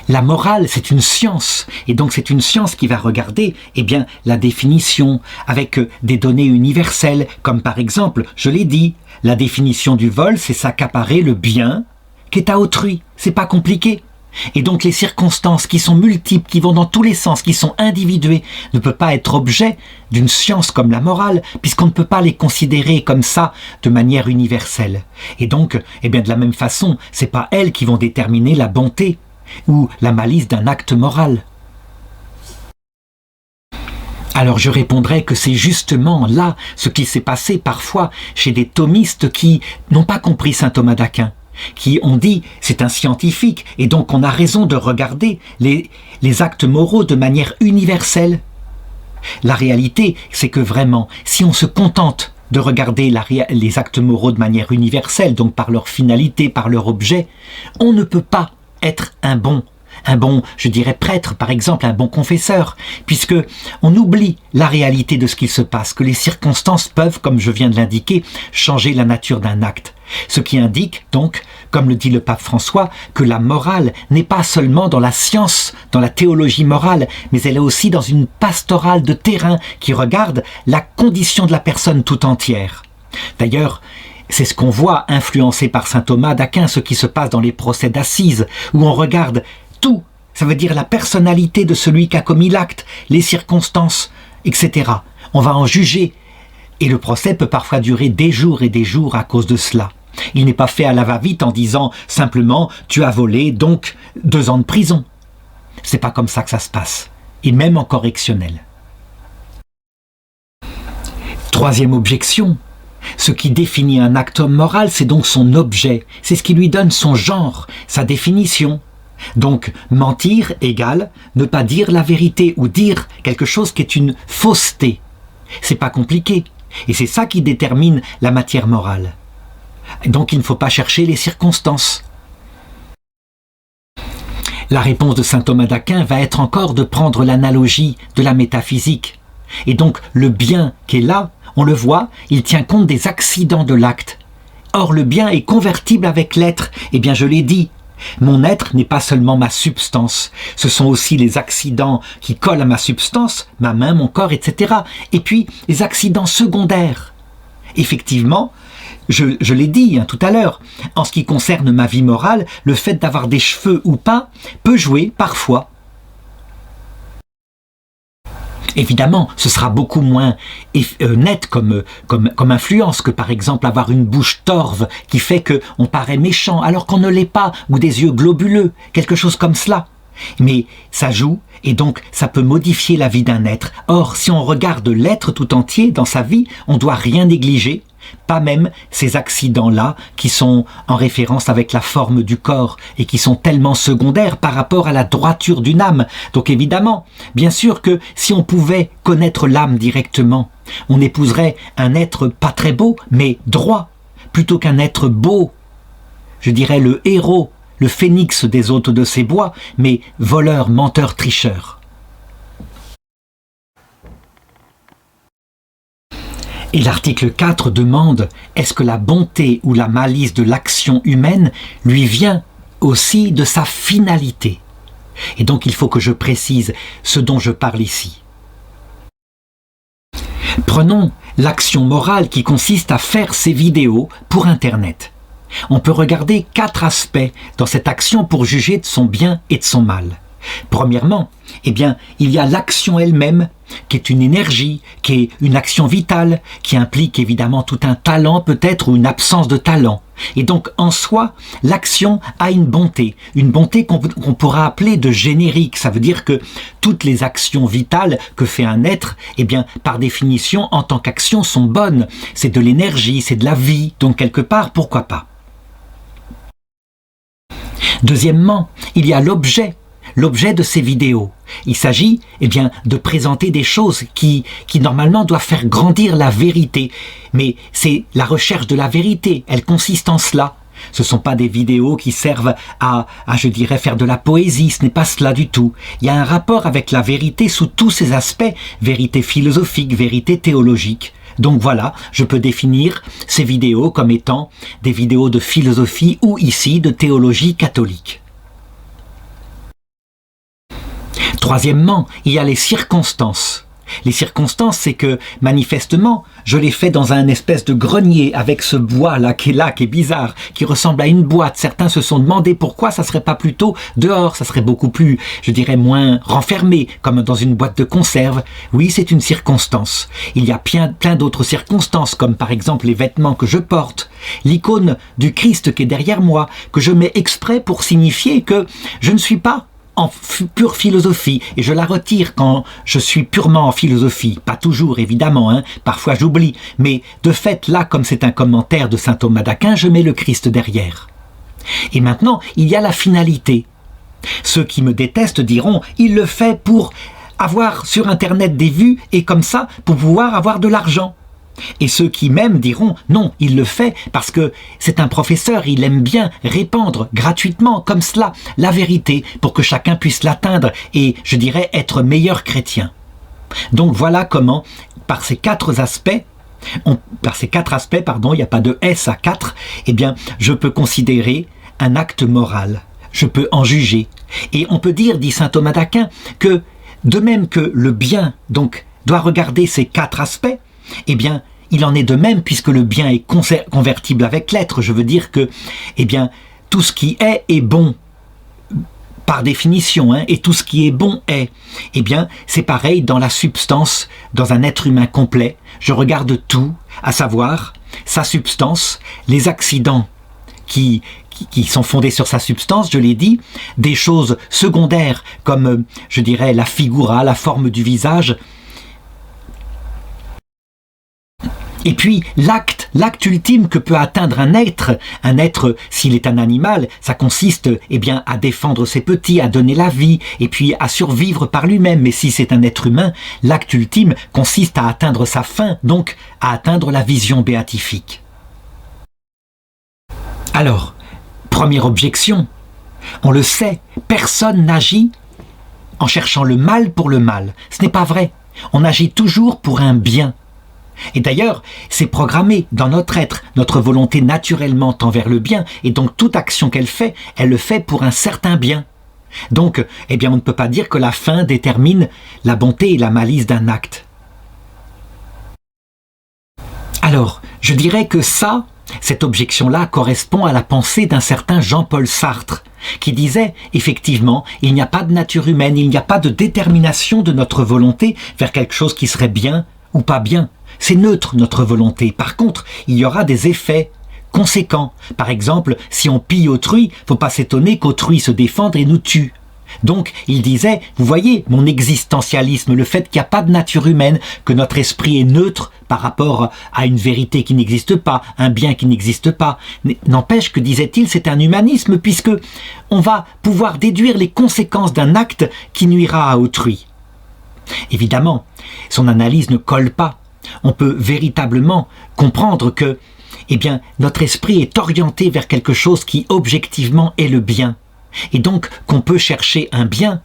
La morale, c'est une science, et donc c'est une science qui va regarder, eh bien, la définition, avec des données universelles, comme par exemple, je l'ai dit, la définition du vol, c'est s'accaparer le bien qui est à autrui, c'est pas compliqué. Et donc les circonstances qui sont multiples, qui vont dans tous les sens, qui sont individuées, ne peuvent pas être objet d'une science comme la morale, puisqu'on ne peut pas les considérer comme ça de manière universelle. Et donc, eh bien, de la même façon, c'est pas elles qui vont déterminer la bonté ou la malice d'un acte moral. Alors je répondrai que c'est justement là ce qui s'est passé parfois chez des thomistes qui n'ont pas compris saint Thomas d'Aquin, qui ont dit c'est un scientifique et donc on a raison de regarder les actes moraux de manière universelle. La réalité, c'est que vraiment, si on se contente de regarder les actes moraux de manière universelle, donc par leur finalité, par leur objet, on ne peut pas être un bon, un bon, je dirais, prêtre, par exemple, un bon confesseur, puisque on oublie la réalité de ce qu'il se passe, que les circonstances peuvent, comme je viens de l'indiquer, changer la nature d'un acte. Ce qui indique donc, comme le dit le pape François, que la morale n'est pas seulement dans la science, dans la théologie morale, mais elle est aussi dans une pastorale de terrain qui regarde la condition de la personne tout entière. D'ailleurs, c'est ce qu'on voit influencé par saint Thomas d'Aquin, ce qui se passe dans les procès d'assises, où on regarde tout, ça veut dire la personnalité de celui qui a commis l'acte, les circonstances, etc. On va en juger, et le procès peut parfois durer des jours et des jours à cause de cela. Il n'est pas fait à la va-vite en disant simplement « tu as volé, donc 2 ans de prison ». C'est pas comme ça que ça se passe, et même en correctionnel. Troisième objection. Ce qui définit un acte moral, c'est donc son objet, c'est ce qui lui donne son genre, sa définition. Donc, mentir égale ne pas dire la vérité ou dire quelque chose qui est une fausseté. C'est pas compliqué, et c'est ça qui détermine la matière morale. Donc, il ne faut pas chercher les circonstances. La réponse de saint Thomas d'Aquin va être encore de prendre l'analogie de la métaphysique. Et donc, le bien qui est là, on le voit, il tient compte des accidents de l'acte. Or, le bien est convertible avec l'être. Eh bien, je l'ai dit, mon être n'est pas seulement ma substance. Ce sont aussi les accidents qui collent à ma substance, ma main, mon corps, etc. Et puis, les accidents secondaires. Effectivement, je l'ai dit tout à l'heure, en ce qui concerne ma vie morale, le fait d'avoir des cheveux ou pas peut jouer parfois. Évidemment, ce sera beaucoup moins net comme influence que par exemple avoir une bouche torve qui fait qu'on paraît méchant alors qu'on ne l'est pas, ou des yeux globuleux, quelque chose comme cela. Mais ça joue et donc ça peut modifier la vie d'un être. Or, si on regarde l'être tout entier dans sa vie, on ne doit rien négliger, pas même ces accidents-là qui sont en référence avec la forme du corps et qui sont tellement secondaires par rapport à la droiture d'une âme. Donc évidemment, bien sûr que si on pouvait connaître l'âme directement, on épouserait un être pas très beau, mais droit, plutôt qu'un être beau. Je dirais le héros, le phénix des hôtes de ces bois, mais voleur, menteur, tricheur. Et l'article 4 demande, est-ce que la bonté ou la malice de l'action humaine lui vient aussi de sa finalité? Et donc il faut que je précise ce dont je parle ici. Prenons l'action morale qui consiste à faire ces vidéos pour Internet. On peut regarder 4 aspects dans cette action pour juger de son bien et de son mal. Premièrement, eh bien, il y a l'action elle-même, qui est une énergie, qui est une action vitale, qui implique évidemment tout un talent peut-être ou une absence de talent. Et donc en soi, l'action a une bonté qu'on pourra appeler de générique. Ça veut dire que toutes les actions vitales que fait un être, eh bien, par définition, en tant qu'action, sont bonnes. C'est de l'énergie, c'est de la vie, donc quelque part, pourquoi pas. Deuxièmement, il y a l'objet de ces vidéos. Il s'agit eh bien, de présenter des choses qui normalement doivent faire grandir la vérité. Mais c'est la recherche de la vérité, elle consiste en cela. Ce ne sont pas des vidéos qui servent à, je dirais, faire de la poésie, ce n'est pas cela du tout. Il y a un rapport avec la vérité sous tous ses aspects, vérité philosophique, vérité théologique. Donc voilà, je peux définir ces vidéos comme étant des vidéos de philosophie ou ici de théologie catholique. Troisièmement, il y a les circonstances. Les circonstances, c'est que, manifestement, je l'ai fait dans un espèce de grenier avec ce bois-là, qui est bizarre, qui ressemble à une boîte. Certains se sont demandé pourquoi ça serait pas plutôt dehors, ça serait beaucoup plus, je dirais, moins renfermé, comme dans une boîte de conserve. Oui, c'est une circonstance. Il y a plein d'autres circonstances, comme par exemple les vêtements que je porte, l'icône du Christ qui est derrière moi, que je mets exprès pour signifier que je ne suis pas en pure philosophie, et je la retire quand je suis purement en philosophie, pas toujours évidemment, parfois j'oublie, mais de fait là, comme c'est un commentaire de saint Thomas d'Aquin, je mets le Christ derrière. Et maintenant, il y a la finalité. Ceux qui me détestent diront, il le fait pour avoir sur internet des vues, et comme ça, pour pouvoir avoir de l'argent. Et ceux qui m'aiment diront non, il le fait parce que c'est un professeur, il aime bien répandre gratuitement comme cela la vérité pour que chacun puisse l'atteindre et, je dirais, être meilleur chrétien. Donc voilà comment, par ces quatre aspects, il n'y a pas de S à 4, eh bien, je peux considérer un acte moral, je peux en juger. Et on peut dire, dit saint Thomas d'Aquin, que de même que le bien donc doit regarder ces quatre aspects, eh bien, il en est de même puisque le bien est convertible avec l'être. Je veux dire que, eh bien, tout ce qui est bon, par définition, et tout ce qui est bon est. Eh bien, c'est pareil dans la substance, dans un être humain complet. Je regarde tout, à savoir sa substance, les accidents qui sont fondés sur sa substance, je l'ai dit, des choses secondaires comme, je dirais, la figura, la forme du visage. Et puis l'acte ultime que peut atteindre un être s'il est un animal, ça consiste bien à défendre ses petits, à donner la vie et puis à survivre par lui-même. Mais si c'est un être humain, l'acte ultime consiste à atteindre sa fin, donc à atteindre la vision béatifique. Alors, première objection, on le sait, personne n'agit en cherchant le mal pour le mal. Ce n'est pas vrai, on agit toujours pour un bien. Et d'ailleurs, c'est programmé dans notre être, notre volonté naturellement tend vers le bien, et donc toute action qu'elle fait, elle le fait pour un certain bien. Donc, eh bien, on ne peut pas dire que la fin détermine la bonté et la malice d'un acte. Alors, je dirais que cette objection-là correspond à la pensée d'un certain Jean-Paul Sartre, qui disait, effectivement, il n'y a pas de nature humaine, il n'y a pas de détermination de notre volonté vers quelque chose qui serait bien ou pas bien. C'est neutre, notre volonté. Par contre, il y aura des effets conséquents. Par exemple, si on pille autrui, faut pas s'étonner qu'autrui se défende et nous tue. Donc, il disait, vous voyez, mon existentialisme, le fait qu'il n'y a pas de nature humaine, que notre esprit est neutre par rapport à une vérité qui n'existe pas, un bien qui n'existe pas. N'empêche que, disait-il, c'est un humanisme puisque on va pouvoir déduire les conséquences d'un acte qui nuira à autrui. Évidemment, son analyse ne colle pas. On peut véritablement comprendre que, eh bien, notre esprit est orienté vers quelque chose qui objectivement est le bien. Et donc qu'on peut chercher un bien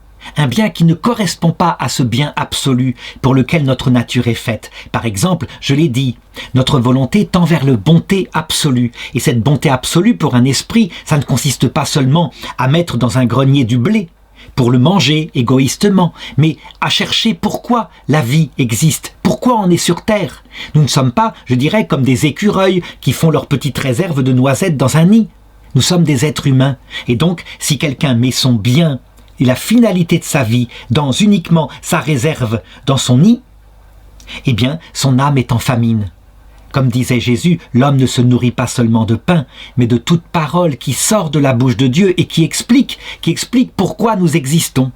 qui ne correspond pas à ce bien absolu pour lequel notre nature est faite. Par exemple, je l'ai dit, notre volonté tend vers la bonté absolue. Et cette bonté absolue pour un esprit, ça ne consiste pas seulement à mettre dans un grenier du blé, pour le manger égoïstement, mais à chercher pourquoi la vie existe, pourquoi on est sur Terre. Nous ne sommes pas, je dirais, comme des écureuils qui font leur petite réserve de noisettes dans un nid. Nous sommes des êtres humains, et donc si quelqu'un met son bien et la finalité de sa vie dans uniquement sa réserve dans son nid, eh bien son âme est en famine. Comme disait Jésus, l'homme ne se nourrit pas seulement de pain, mais de toute parole qui sort de la bouche de Dieu et qui explique pourquoi nous existons.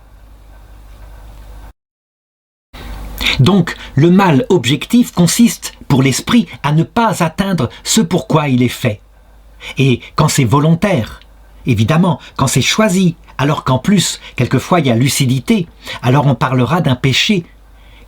Donc, le mal objectif consiste, pour l'esprit, à ne pas atteindre ce pourquoi il est fait. Et quand c'est volontaire, évidemment, quand c'est choisi, alors qu'en plus, quelquefois il y a lucidité, alors on parlera d'un péché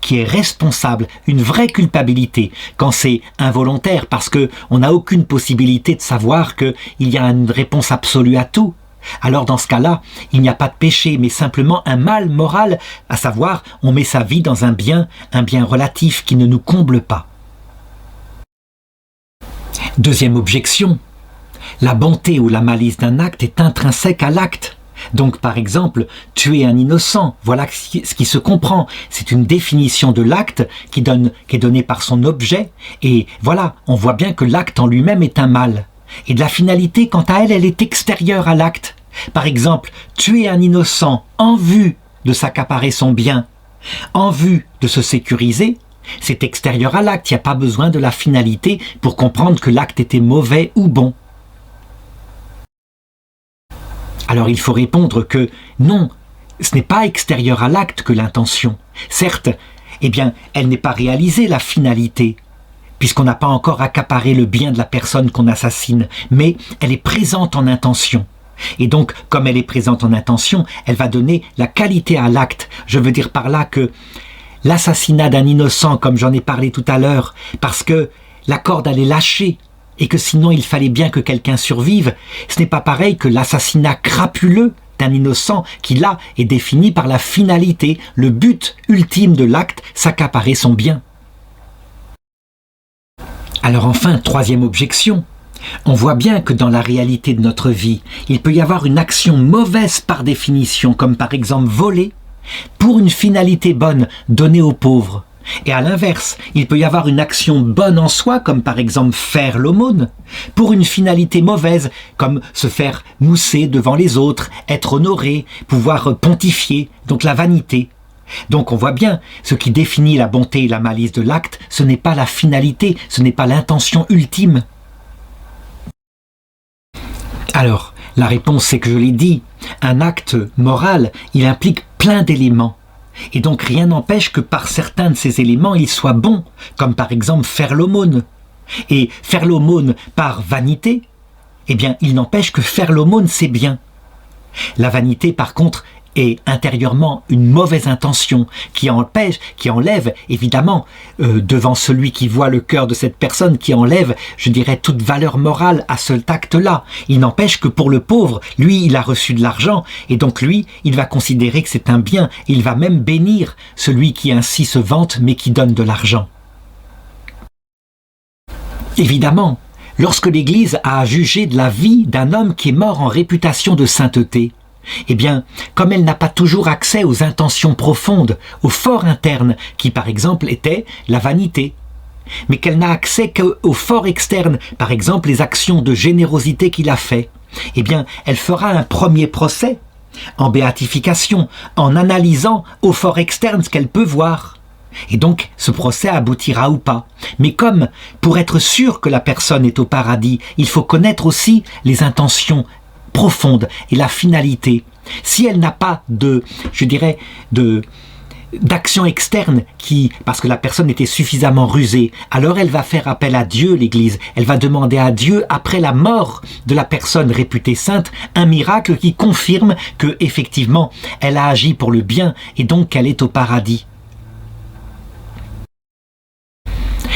qui est responsable, une vraie culpabilité, quand c'est involontaire, parce qu'on n'a aucune possibilité de savoir qu'il y a une réponse absolue à tout. Alors dans ce cas-là, il n'y a pas de péché, mais simplement un mal moral, à savoir, on met sa vie dans un bien relatif qui ne nous comble pas. Deuxième objection, la bonté ou la malice d'un acte est intrinsèque à l'acte. Donc, par exemple, tuer un innocent, voilà ce qui se comprend. C'est une définition de l'acte qui est donnée par son objet. Et voilà, on voit bien que l'acte en lui-même est un mal. Et de la finalité, quant à elle, elle est extérieure à l'acte. Par exemple, tuer un innocent en vue de s'accaparer son bien, en vue de se sécuriser, c'est extérieur à l'acte. Il n'y a pas besoin de la finalité pour comprendre que l'acte était mauvais ou bon. Alors il faut répondre que non, ce n'est pas extérieur à l'acte que l'intention. Certes, eh bien, elle n'est pas réalisée, la finalité, puisqu'on n'a pas encore accaparé le bien de la personne qu'on assassine, mais elle est présente en intention. Et donc, comme elle est présente en intention, elle va donner la qualité à l'acte. Je veux dire par là que l'assassinat d'un innocent, comme j'en ai parlé tout à l'heure, parce que la corde allait lâcher, et que sinon il fallait bien que quelqu'un survive, ce n'est pas pareil que l'assassinat crapuleux d'un innocent qui, là, est défini par la finalité, le but ultime de l'acte, s'accaparer son bien. Alors enfin, troisième objection, on voit bien que dans la réalité de notre vie, il peut y avoir une action mauvaise par définition, comme par exemple voler, pour une finalité bonne donnée aux pauvres. Et à l'inverse, il peut y avoir une action bonne en soi, comme par exemple faire l'aumône, pour une finalité mauvaise, comme se faire mousser devant les autres, être honoré, pouvoir pontifier, donc la vanité. Donc on voit bien, ce qui définit la bonté et la malice de l'acte, ce n'est pas la finalité, ce n'est pas l'intention ultime. Alors, la réponse c'est que je l'ai dit, un acte moral, il implique plein d'éléments. Et donc rien n'empêche que par certains de ces éléments, il soit bon, comme par exemple faire l'aumône. Et faire l'aumône par vanité, eh bien il n'empêche que faire l'aumône c'est bien. La vanité par contre est intérieurement une mauvaise intention qui enlève évidemment devant celui qui voit le cœur de cette personne, qui enlève, je dirais, toute valeur morale à cet acte-là. Il n'empêche que pour le pauvre, lui, il a reçu de l'argent et donc lui, il va considérer que c'est un bien. Il va même bénir celui qui ainsi se vante mais qui donne de l'argent. Évidemment, lorsque l'Église a jugé de la vie d'un homme qui est mort en réputation de sainteté, eh bien, comme elle n'a pas toujours accès aux intentions profondes, au fort interne, qui par exemple était la vanité, mais qu'elle n'a accès qu'au fort externe, par exemple les actions de générosité qu'il a fait, eh bien, elle fera un premier procès, en béatification, en analysant au fort externe ce qu'elle peut voir. Et donc, ce procès aboutira ou pas. Mais comme, pour être sûr que la personne est au paradis, il faut connaître aussi les intentions profonde et la finalité. Si elle n'a pas d'action externe parce que la personne était suffisamment rusée, alors elle va faire appel à Dieu, l'Église. Elle va demander à Dieu, après la mort de la personne réputée sainte, un miracle qui confirme que, effectivement, elle a agi pour le bien et donc qu'elle est au paradis.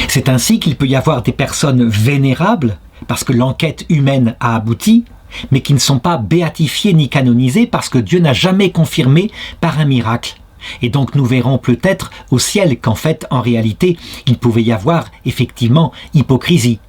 C'est ainsi qu'il peut y avoir des personnes vénérables, parce que l'enquête humaine a abouti, mais qui ne sont pas béatifiés ni canonisés parce que Dieu n'a jamais confirmé par un miracle. Et donc nous verrons peut-être au ciel qu'en fait, en réalité, il pouvait y avoir effectivement hypocrisie.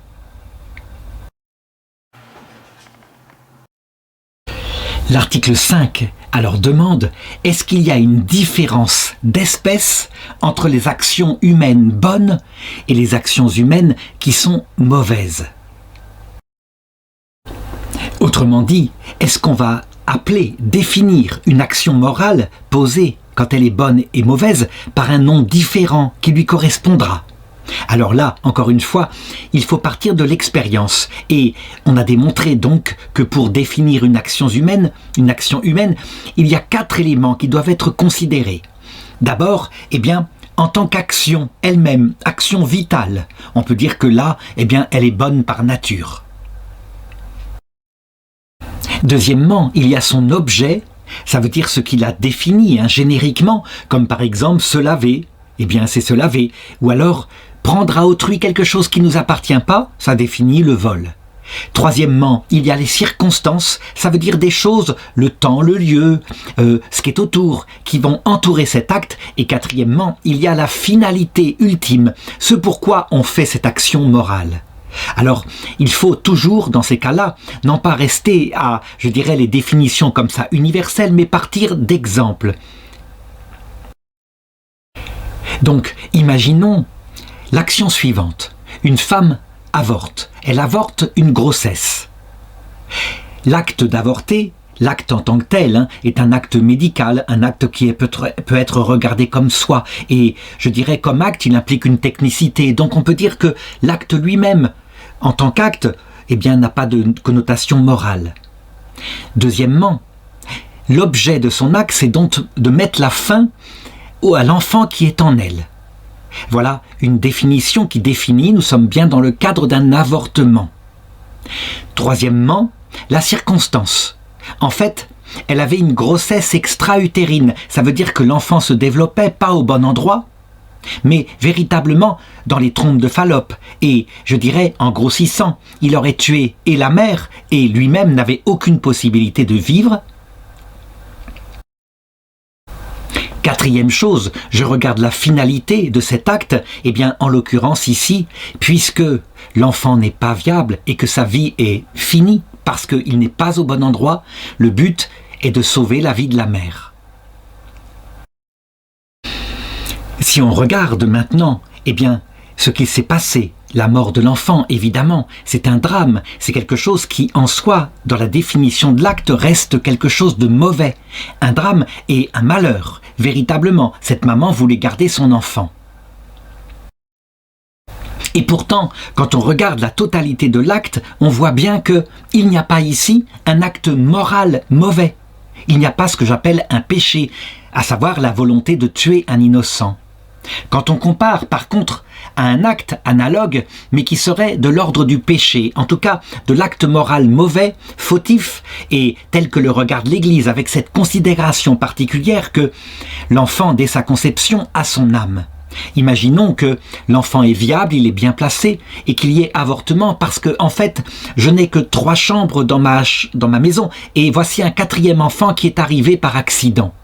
L'article 5 alors demande, est-ce qu'il y a une différence d'espèce entre les actions humaines bonnes et les actions humaines qui sont mauvaises ? Autrement dit, est-ce qu'on va définir une action morale posée quand elle est bonne et mauvaise par un nom différent qui lui correspondra ? Alors là, encore une fois, il faut partir de l'expérience. Et on a démontré donc que pour définir une action humaine, il y a 4 éléments qui doivent être considérés. D'abord, en tant qu'action elle-même, action vitale, on peut dire que là, elle est bonne par nature. Deuxièmement, il y a son objet, ça veut dire ce qu'il a défini génériquement, comme par exemple se laver, c'est se laver, ou alors prendre à autrui quelque chose qui ne nous appartient pas, ça définit le vol. Troisièmement, il y a les circonstances, ça veut dire des choses, le temps, le lieu, ce qui est autour, qui vont entourer cet acte. Et quatrièmement, il y a la finalité ultime, ce pourquoi on fait cette action morale. Alors, il faut toujours, dans ces cas-là, non pas rester à, les définitions comme ça universelles, mais partir d'exemples. Donc, imaginons l'action suivante. Une femme avorte. Elle avorte une grossesse. L'acte d'avorter, l'acte en tant que tel, est un acte médical, un acte qui peut être regardé comme soi. Et comme acte, il implique une technicité. Donc on peut dire que l'acte lui-même, en tant qu'acte, n'a pas de connotation morale. Deuxièmement, l'objet de son acte, c'est donc de mettre la fin à l'enfant qui est en elle. Voilà une définition qui définit, nous sommes bien dans le cadre d'un avortement. Troisièmement, la circonstance. En fait, elle avait une grossesse extra-utérine. Ça veut dire que l'enfant se développait pas au bon endroit, mais véritablement dans les trompes de Fallope, et, je dirais, en grossissant, il aurait tué et la mère, et lui-même n'avait aucune possibilité de vivre. Quatrième chose, je regarde la finalité de cet acte, et bien en l'occurrence ici, puisque l'enfant n'est pas viable et que sa vie est finie parce qu'il n'est pas au bon endroit, le but est de sauver la vie de la mère. Si on regarde maintenant, eh bien, ce qui s'est passé, la mort de l'enfant, évidemment, c'est un drame, c'est quelque chose qui, en soi, dans la définition de l'acte, reste quelque chose de mauvais. Un drame et un malheur. Véritablement, cette maman voulait garder son enfant. Et pourtant, quand on regarde la totalité de l'acte, on voit bien qu'il n'y a pas ici un acte moral mauvais. Il n'y a pas ce que j'appelle un péché, à savoir la volonté de tuer un innocent. Quand on compare par contre à un acte analogue, mais qui serait de l'ordre du péché, en tout cas de l'acte moral mauvais, fautif, et tel que le regarde l'Église, avec cette considération particulière que l'enfant dès sa conception a son âme. Imaginons que l'enfant est viable, il est bien placé, et qu'il y ait avortement parce que, en fait, je n'ai que 3 chambres dans ma maison, et voici un 4e enfant qui est arrivé par accident.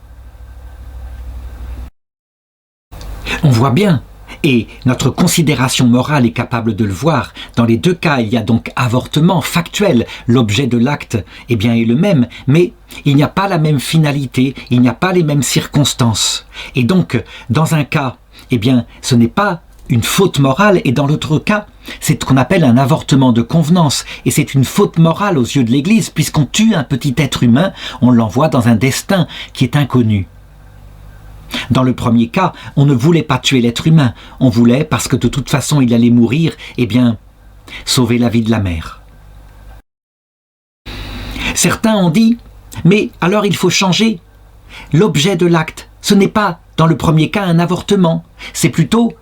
On voit bien, et notre considération morale est capable de le voir. Dans les 2 cas, il y a donc avortement factuel. L'objet de l'acte est le même, mais il n'y a pas la même finalité, il n'y a pas les mêmes circonstances. Et donc, dans un cas, ce n'est pas une faute morale, et dans l'autre cas, c'est ce qu'on appelle un avortement de convenance. Et c'est une faute morale aux yeux de l'Église, puisqu'on tue un petit être humain, on l'envoie dans un destin qui est inconnu. Dans le premier cas, on ne voulait pas tuer l'être humain, on voulait, parce que de toute façon il allait mourir, sauver la vie de la mère. Certains ont dit, mais alors il faut changer l'objet de l'acte. Ce n'est pas, dans le premier cas, un avortement, c'est plutôt,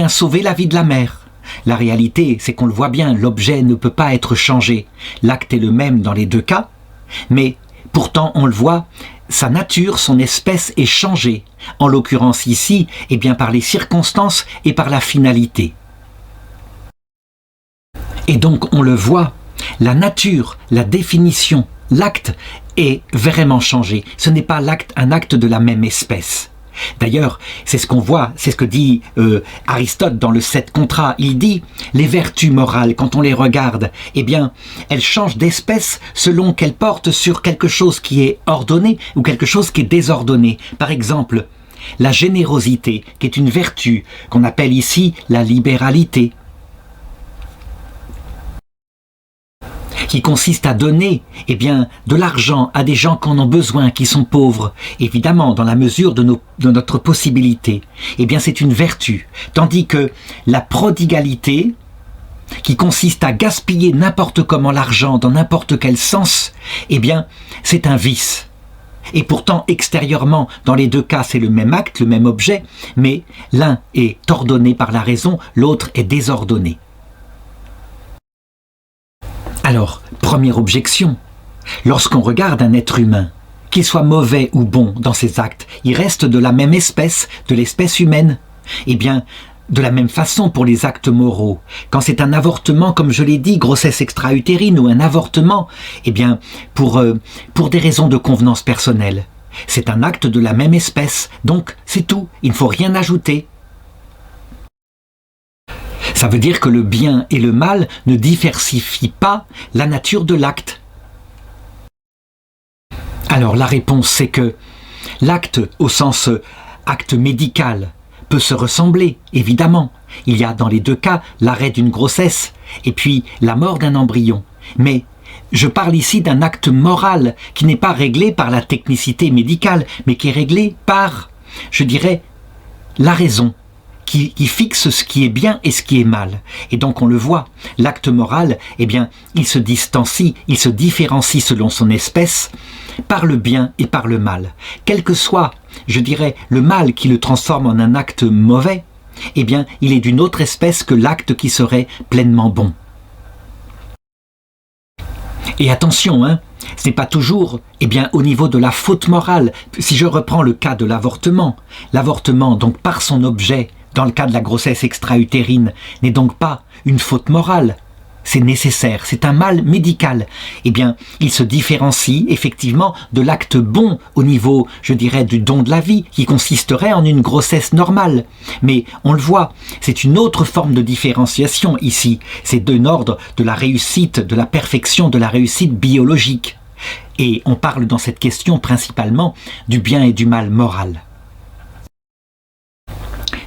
sauver la vie de la mère. La réalité, c'est qu'on le voit bien, l'objet ne peut pas être changé. L'acte est le même dans les 2 cas, mais pourtant, on le voit, sa nature, son espèce est changée. En l'occurrence ici, par les circonstances et par la finalité. Et donc, on le voit, la nature, la définition, l'acte est vraiment changé. Ce n'est pas un acte de la même espèce. D'ailleurs, c'est ce qu'on voit, c'est ce que dit Aristote dans le 7 Contra. Il dit, les vertus morales, quand on les regarde, elles changent d'espèce selon qu'elles portent sur quelque chose qui est ordonné ou quelque chose qui est désordonné. Par exemple, la générosité, qui est une vertu, qu'on appelle ici la libéralité, qui consiste à donner de l'argent à des gens qui en ont besoin, qui sont pauvres, évidemment dans la mesure de notre possibilité, c'est une vertu. Tandis que la prodigalité, qui consiste à gaspiller n'importe comment l'argent dans n'importe quel sens, c'est un vice. Et pourtant, extérieurement, dans les 2 cas, c'est le même acte, le même objet, mais l'un est ordonné par la raison, l'autre est désordonné. Alors, première objection, lorsqu'on regarde un être humain, qu'il soit mauvais ou bon dans ses actes, il reste de la même espèce, de l'espèce humaine. De la même façon pour les actes moraux. Quand c'est un avortement, comme je l'ai dit, grossesse extra-utérine ou un avortement, pour des raisons de convenance personnelle, c'est un acte de la même espèce, donc c'est tout, il ne faut rien ajouter. Ça veut dire que le bien et le mal ne diversifient pas la nature de l'acte. Alors la réponse, c'est que l'acte, au sens acte médical, peut se ressembler, évidemment. Il y a dans les 2 cas l'arrêt d'une grossesse et puis la mort d'un embryon. Mais je parle ici d'un acte moral qui n'est pas réglé par la technicité médicale, mais qui est réglé par, je dirais, la raison. Qui fixe ce qui est bien et ce qui est mal. Et donc on le voit, l'acte moral, il se distancie, il se différencie selon son espèce, par le bien et par le mal. Quel que soit, je dirais, le mal qui le transforme en un acte mauvais, il est d'une autre espèce que l'acte qui serait pleinement bon. Et attention, Ce n'est pas toujours au niveau de la faute morale. Si je reprends le cas de l'avortement, donc par son objet, dans le cas de la grossesse extra-utérine, n'est donc pas une faute morale. C'est nécessaire, c'est un mal médical. Il se différencie effectivement de l'acte bon au niveau, je dirais, du don de la vie, qui consisterait en une grossesse normale. Mais on le voit, c'est une autre forme de différenciation ici. C'est de l'ordre de la réussite, de la perfection, de la réussite biologique. Et on parle dans cette question principalement du bien et du mal moral.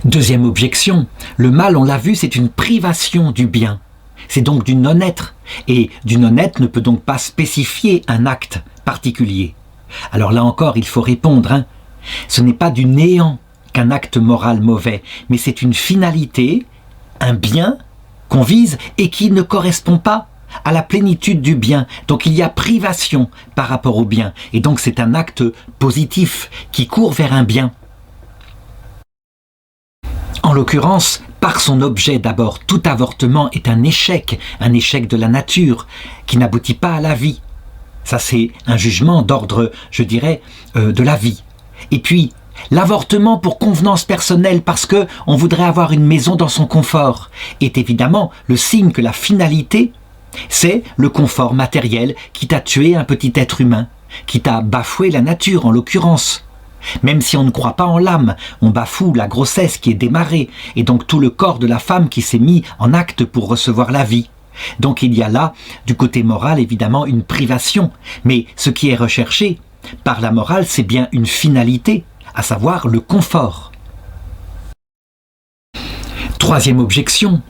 Deuxième objection, le mal, on l'a vu, c'est une privation du bien. C'est donc du non-être, et du non-être ne peut donc pas spécifier un acte particulier. Alors là encore, il faut répondre, ce n'est pas du néant qu'un acte moral mauvais, mais c'est une finalité, un bien qu'on vise et qui ne correspond pas à la plénitude du bien. Donc il y a privation par rapport au bien, et donc c'est un acte positif qui court vers un bien. En l'occurrence, par son objet d'abord, tout avortement est un échec de la nature, qui n'aboutit pas à la vie. Ça c'est un jugement d'ordre, je dirais, de la vie. Et puis, l'avortement pour convenance personnelle, parce que on voudrait avoir une maison dans son confort, est évidemment le signe que la finalité, c'est le confort matériel qui t'a tué un petit être humain, qui t'a bafoué la nature en l'occurrence. Même si on ne croit pas en l'âme, on bafoue la grossesse qui est démarrée, et donc tout le corps de la femme qui s'est mis en acte pour recevoir la vie. Donc il y a là, du côté moral, évidemment, une privation. Mais ce qui est recherché par la morale, c'est bien une finalité, à savoir le confort. Troisième objection.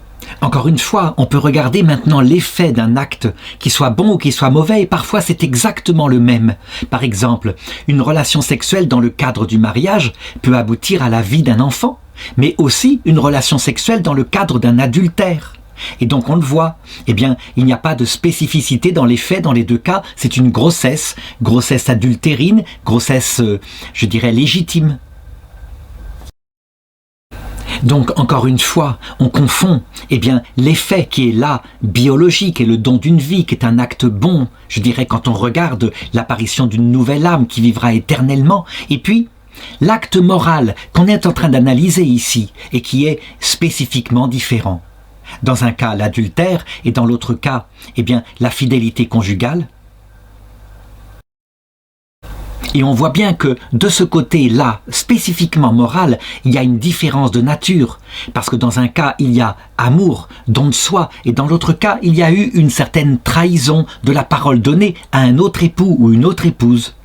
Encore une fois, on peut regarder maintenant l'effet d'un acte, qui soit bon ou qui soit mauvais, et parfois c'est exactement le même. Par exemple, une relation sexuelle dans le cadre du mariage peut aboutir à la vie d'un enfant, mais aussi une relation sexuelle dans le cadre d'un adultère. Et donc on le voit, il n'y a pas de spécificité dans les faits, dans les deux cas, c'est une grossesse adultérine, grossesse, je dirais, légitime. Donc, encore une fois, on confond l'effet qui est là, biologique, et le don d'une vie, qui est un acte bon, je dirais, quand on regarde l'apparition d'une nouvelle âme qui vivra éternellement, et puis l'acte moral qu'on est en train d'analyser ici, et qui est spécifiquement différent. Dans un cas, l'adultère, et dans l'autre cas, la fidélité conjugale. Et on voit bien que de ce côté-là, spécifiquement moral, il y a une différence de nature. Parce que dans un cas, il y a amour, don de soi, et dans l'autre cas, il y a eu une certaine trahison de la parole donnée à un autre époux ou une autre épouse.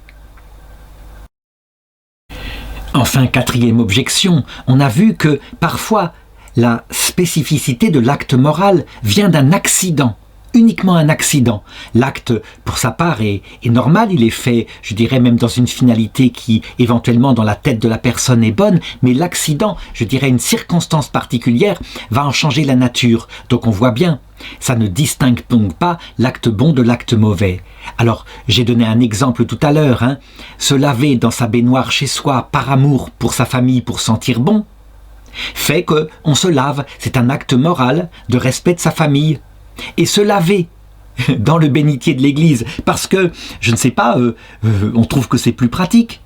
Enfin, quatrième objection, on a vu que parfois, la spécificité de l'acte moral vient d'un accident. Uniquement un accident. L'acte, pour sa part, est normal, il est fait, je dirais, même dans une finalité qui, éventuellement, dans la tête de la personne est bonne, mais l'accident, je dirais, une circonstance particulière, va en changer la nature. Donc on voit bien, ça ne distingue donc pas l'acte bon de l'acte mauvais. Alors, j'ai donné un exemple tout à l'heure, se laver dans sa baignoire chez soi, par amour pour sa famille, pour sentir bon, fait qu'on se lave, c'est un acte moral de respect de sa famille. Et se laver dans le bénitier de l'église, parce que, je ne sais pas, on trouve que c'est plus pratique.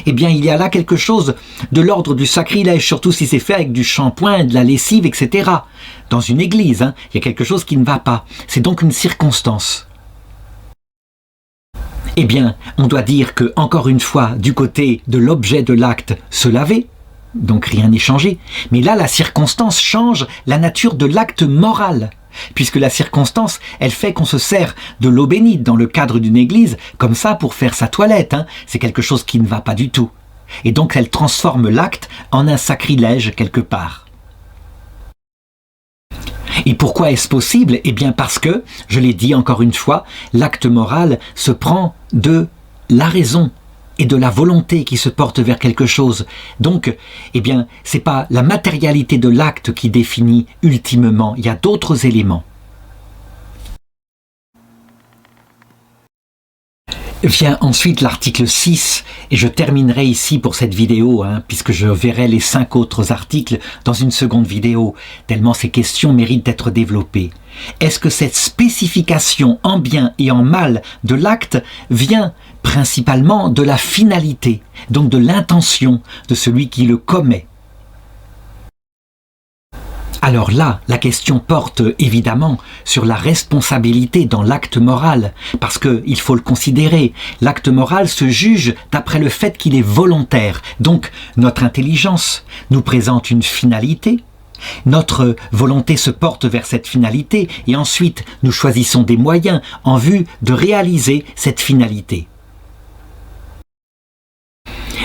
Il y a là quelque chose de l'ordre du sacrilège, surtout si c'est fait avec du shampoing, de la lessive, etc. Dans une église, il y a quelque chose qui ne va pas. C'est donc une circonstance. On doit dire que, encore une fois, du côté de l'objet de l'acte, se laver, donc rien n'est changé. Mais là, la circonstance change la nature de l'acte moral. Puisque la circonstance, elle fait qu'on se sert de l'eau bénite dans le cadre d'une église, comme ça pour faire sa toilette, c'est quelque chose qui ne va pas du tout. Et donc elle transforme l'acte en un sacrilège quelque part. Et pourquoi est-ce possible ? Parce que, je l'ai dit encore une fois, l'acte moral se prend de la raison et de la volonté qui se porte vers quelque chose. Donc, c'est pas la matérialité de l'acte qui définit ultimement, il y a d'autres éléments. Vient ensuite l'article 6, et je terminerai ici pour cette vidéo, puisque je verrai les 5 autres articles dans une seconde vidéo, tellement ces questions méritent d'être développées. Est-ce que cette spécification en bien et en mal de l'acte vient principalement de la finalité, donc de l'intention de celui qui le commet? Alors là, la question porte évidemment sur la responsabilité dans l'acte moral, parce qu'il faut le considérer, l'acte moral se juge d'après le fait qu'il est volontaire. Donc notre intelligence nous présente une finalité, notre volonté se porte vers cette finalité et ensuite nous choisissons des moyens en vue de réaliser cette finalité.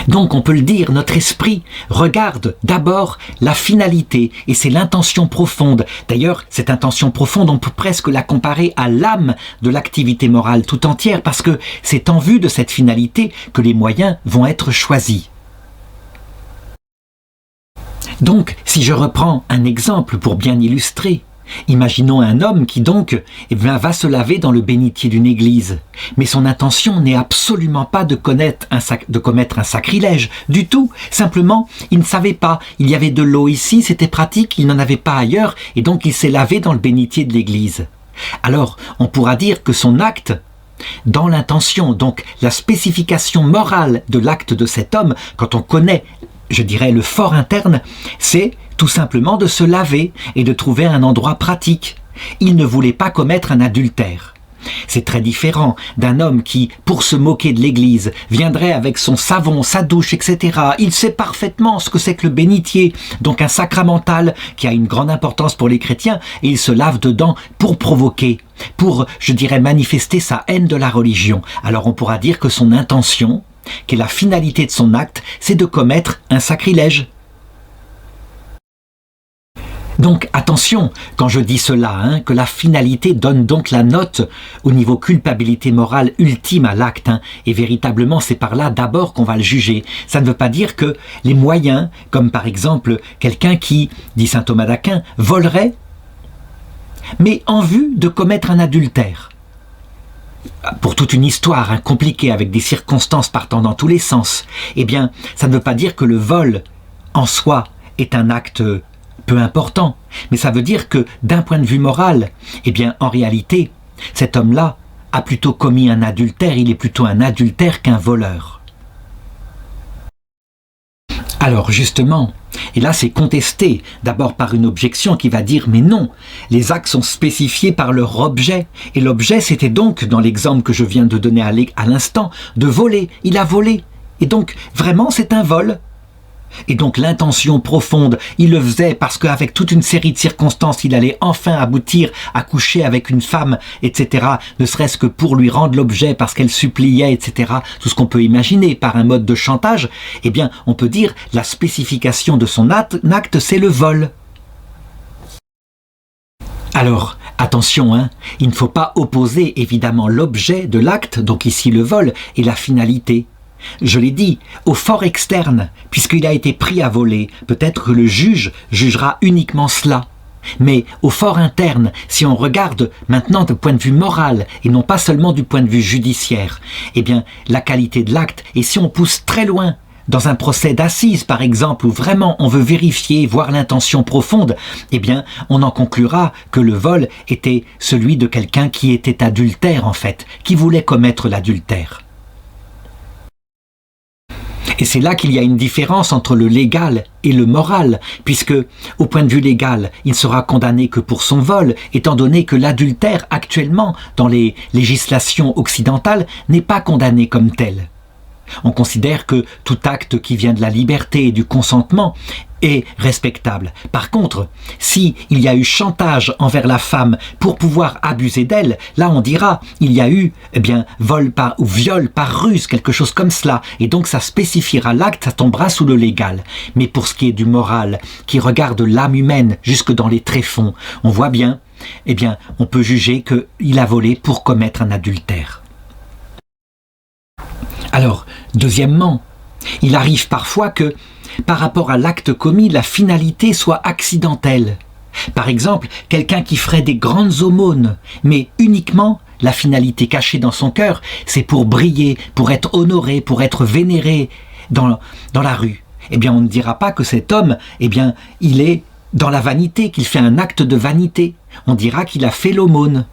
Donc on peut le dire, notre esprit regarde d'abord la finalité et c'est l'intention profonde. D'ailleurs, cette intention profonde, on peut presque la comparer à l'âme de l'activité morale tout entière parce que c'est en vue de cette finalité que les moyens vont être choisis. Donc, si je reprends un exemple pour bien illustrer, imaginons un homme qui donc va se laver dans le bénitier d'une église. Mais son intention n'est absolument pas de commettre un sacrilège du tout. Simplement, il ne savait pas. Il y avait de l'eau ici, c'était pratique, il n'en avait pas ailleurs, et donc il s'est lavé dans le bénitier de l'église. Alors, on pourra dire que son acte, dans l'intention, donc la spécification morale de l'acte de cet homme, quand on connaît, je dirais, le fort interne, c'est tout simplement de se laver et de trouver un endroit pratique. Il ne voulait pas commettre un adultère. C'est très différent d'un homme qui, pour se moquer de l'église, viendrait avec son savon, sa douche, etc. Il sait parfaitement ce que c'est que le bénitier, donc un sacramental qui a une grande importance pour les chrétiens, et il se lave dedans pour provoquer, pour, je dirais, manifester sa haine de la religion. Alors on pourra dire que son intention, qui est la finalité de son acte, c'est de commettre un sacrilège. Donc attention, quand je dis cela, que la finalité donne donc la note au niveau culpabilité morale ultime à l'acte, et véritablement c'est par là d'abord qu'on va le juger. Ça ne veut pas dire que les moyens, comme par exemple quelqu'un qui, dit saint Thomas d'Aquin, volerait, mais en vue de commettre un adultère. Pour toute une histoire compliquée avec des circonstances partant dans tous les sens, eh bien ça ne veut pas dire que le vol en soi est un acte peu important, mais ça veut dire que d'un point de vue moral, eh bien en réalité, cet homme-là a plutôt commis un adultère, il est plutôt un adultère qu'un voleur. Alors justement, et là c'est contesté, d'abord par une objection qui va dire mais non, les actes sont spécifiés par leur objet, et l'objet c'était donc, dans l'exemple que je viens de donner à l'instant, de voler, il a volé, et donc vraiment c'est un vol. Et donc l'intention profonde, il le faisait parce qu'avec toute une série de circonstances, il allait enfin aboutir à coucher avec une femme, etc. Ne serait-ce que pour lui rendre l'objet parce qu'elle suppliait, etc. Tout ce qu'on peut imaginer par un mode de chantage. Eh bien, on peut dire la spécification de son acte, c'est le vol. Alors, attention, il ne faut pas opposer évidemment l'objet de l'acte, donc ici le vol, et la finalité. Je l'ai dit, au fort externe, puisqu'il a été pris à voler, peut-être que le juge jugera uniquement cela. Mais au fort interne, si on regarde maintenant du point de vue moral et non pas seulement du point de vue judiciaire, eh bien la qualité de l'acte, et si on pousse très loin, dans un procès d'assises par exemple, où vraiment on veut vérifier, voir l'intention profonde, eh bien on en conclura que le vol était celui de quelqu'un qui était adultère en fait, qui voulait commettre l'adultère. Et c'est là qu'il y a une différence entre le légal et le moral, puisque, au point de vue légal, il sera condamné que pour son vol, étant donné que l'adultère, actuellement, dans les législations occidentales, n'est pas condamné comme tel. On considère que tout acte qui vient de la liberté et du consentement est respectable. Par contre, si il y a eu chantage envers la femme pour pouvoir abuser d'elle, là on dira il y a eu vol ou viol par ruse, quelque chose comme cela, et donc ça spécifiera l'acte, ça tombera sous le légal. Mais pour ce qui est du moral, qui regarde l'âme humaine jusque dans les tréfonds, on voit bien, on peut juger qu'il a volé pour commettre un adultère. Alors, deuxièmement, il arrive parfois que, par rapport à l'acte commis, la finalité soit accidentelle. Par exemple, quelqu'un qui ferait des grandes aumônes, mais uniquement la finalité cachée dans son cœur, c'est pour briller, pour être honoré, pour être vénéré dans la rue. Eh bien, on ne dira pas que cet homme, eh bien, il est dans la vanité, qu'il fait un acte de vanité. On dira qu'il a fait l'aumône.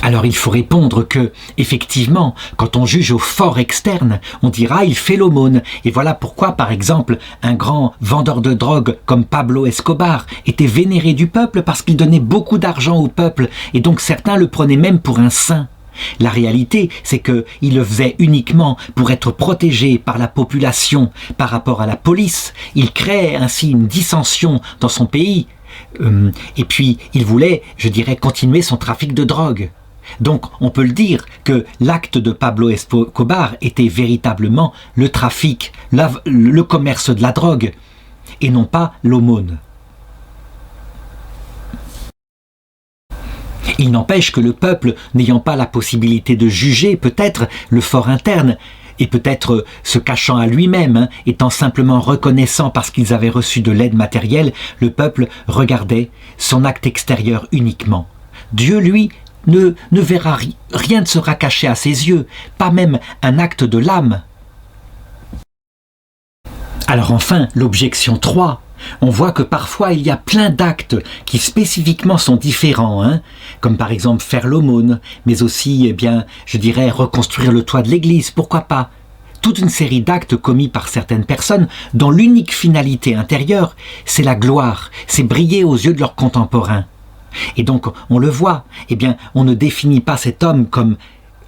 Alors il faut répondre que, effectivement, quand on juge au fort externe, on dira il fait l'aumône. Et voilà pourquoi, par exemple, un grand vendeur de drogue comme Pablo Escobar était vénéré du peuple parce qu'il donnait beaucoup d'argent au peuple, et donc certains le prenaient même pour un saint. La réalité, c'est qu'il le faisait uniquement pour être protégé par la population par rapport à la police. Il créait ainsi une dissension dans son pays. Et puis, il voulait, je dirais, continuer son trafic de drogue. Donc, on peut le dire que l'acte de Pablo Escobar était véritablement le trafic, le commerce de la drogue, et non pas l'aumône. Il n'empêche que le peuple, n'ayant pas la possibilité de juger peut-être le fort interne, et peut-être se cachant à lui-même, étant simplement reconnaissant parce qu'ils avaient reçu de l'aide matérielle, le peuple regardait son acte extérieur uniquement. Dieu, lui, ne verra rien ne sera caché à ses yeux, pas même un acte de l'âme. Alors enfin, l'objection 3. On voit que parfois il y a plein d'actes qui spécifiquement sont différents, comme par exemple faire l'aumône, mais aussi, je dirais, reconstruire le toit de l'église, pourquoi pas. Toute une série d'actes commis par certaines personnes dont l'unique finalité intérieure, c'est la gloire, c'est briller aux yeux de leurs contemporains. Et donc, on le voit, on ne définit pas cet homme comme,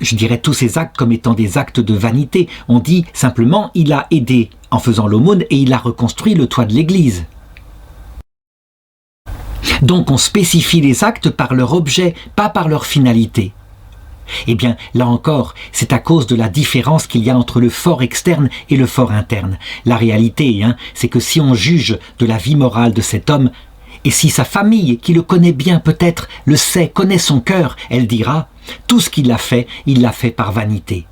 je dirais, tous ces actes comme étant des actes de vanité. On dit simplement, il a aidé en faisant l'aumône et il a reconstruit le toit de l'église. Donc, on spécifie les actes par leur objet, pas par leur finalité. Là encore, c'est à cause de la différence qu'il y a entre le fort externe et le fort interne. La réalité, c'est que si on juge de la vie morale de cet homme, et si sa famille, qui le connaît bien peut-être, le sait, connaît son cœur, elle dira « tout ce qu'il a fait, il l'a fait par vanité ».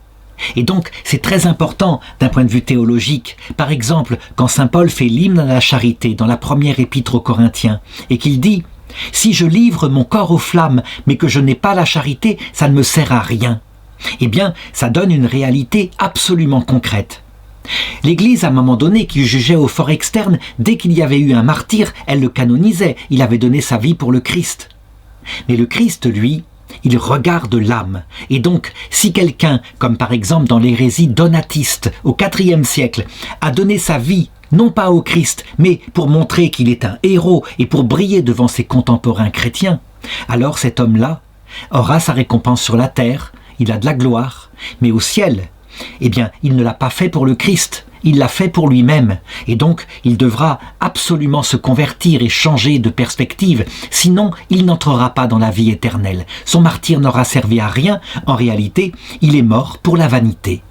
Et donc, c'est très important d'un point de vue théologique. Par exemple, quand saint Paul fait l'hymne à la charité dans la première épître aux Corinthiens, et qu'il dit « si je livre mon corps aux flammes, mais que je n'ai pas la charité, ça ne me sert à rien ». Ça donne une réalité absolument concrète. L'Église, à un moment donné, qui jugeait au fort externe, dès qu'il y avait eu un martyr, elle le canonisait, il avait donné sa vie pour le Christ. Mais le Christ, lui, il regarde l'âme. Et donc, si quelqu'un, comme par exemple dans l'hérésie donatiste, au IVe siècle, a donné sa vie, non pas au Christ, mais pour montrer qu'il est un héros et pour briller devant ses contemporains chrétiens, alors cet homme-là aura sa récompense sur la terre, il a de la gloire, mais au ciel, il ne l'a pas fait pour le Christ, il l'a fait pour lui-même. Et donc, il devra absolument se convertir et changer de perspective, sinon il n'entrera pas dans la vie éternelle. Son martyre n'aura servi à rien, en réalité, il est mort pour la vanité.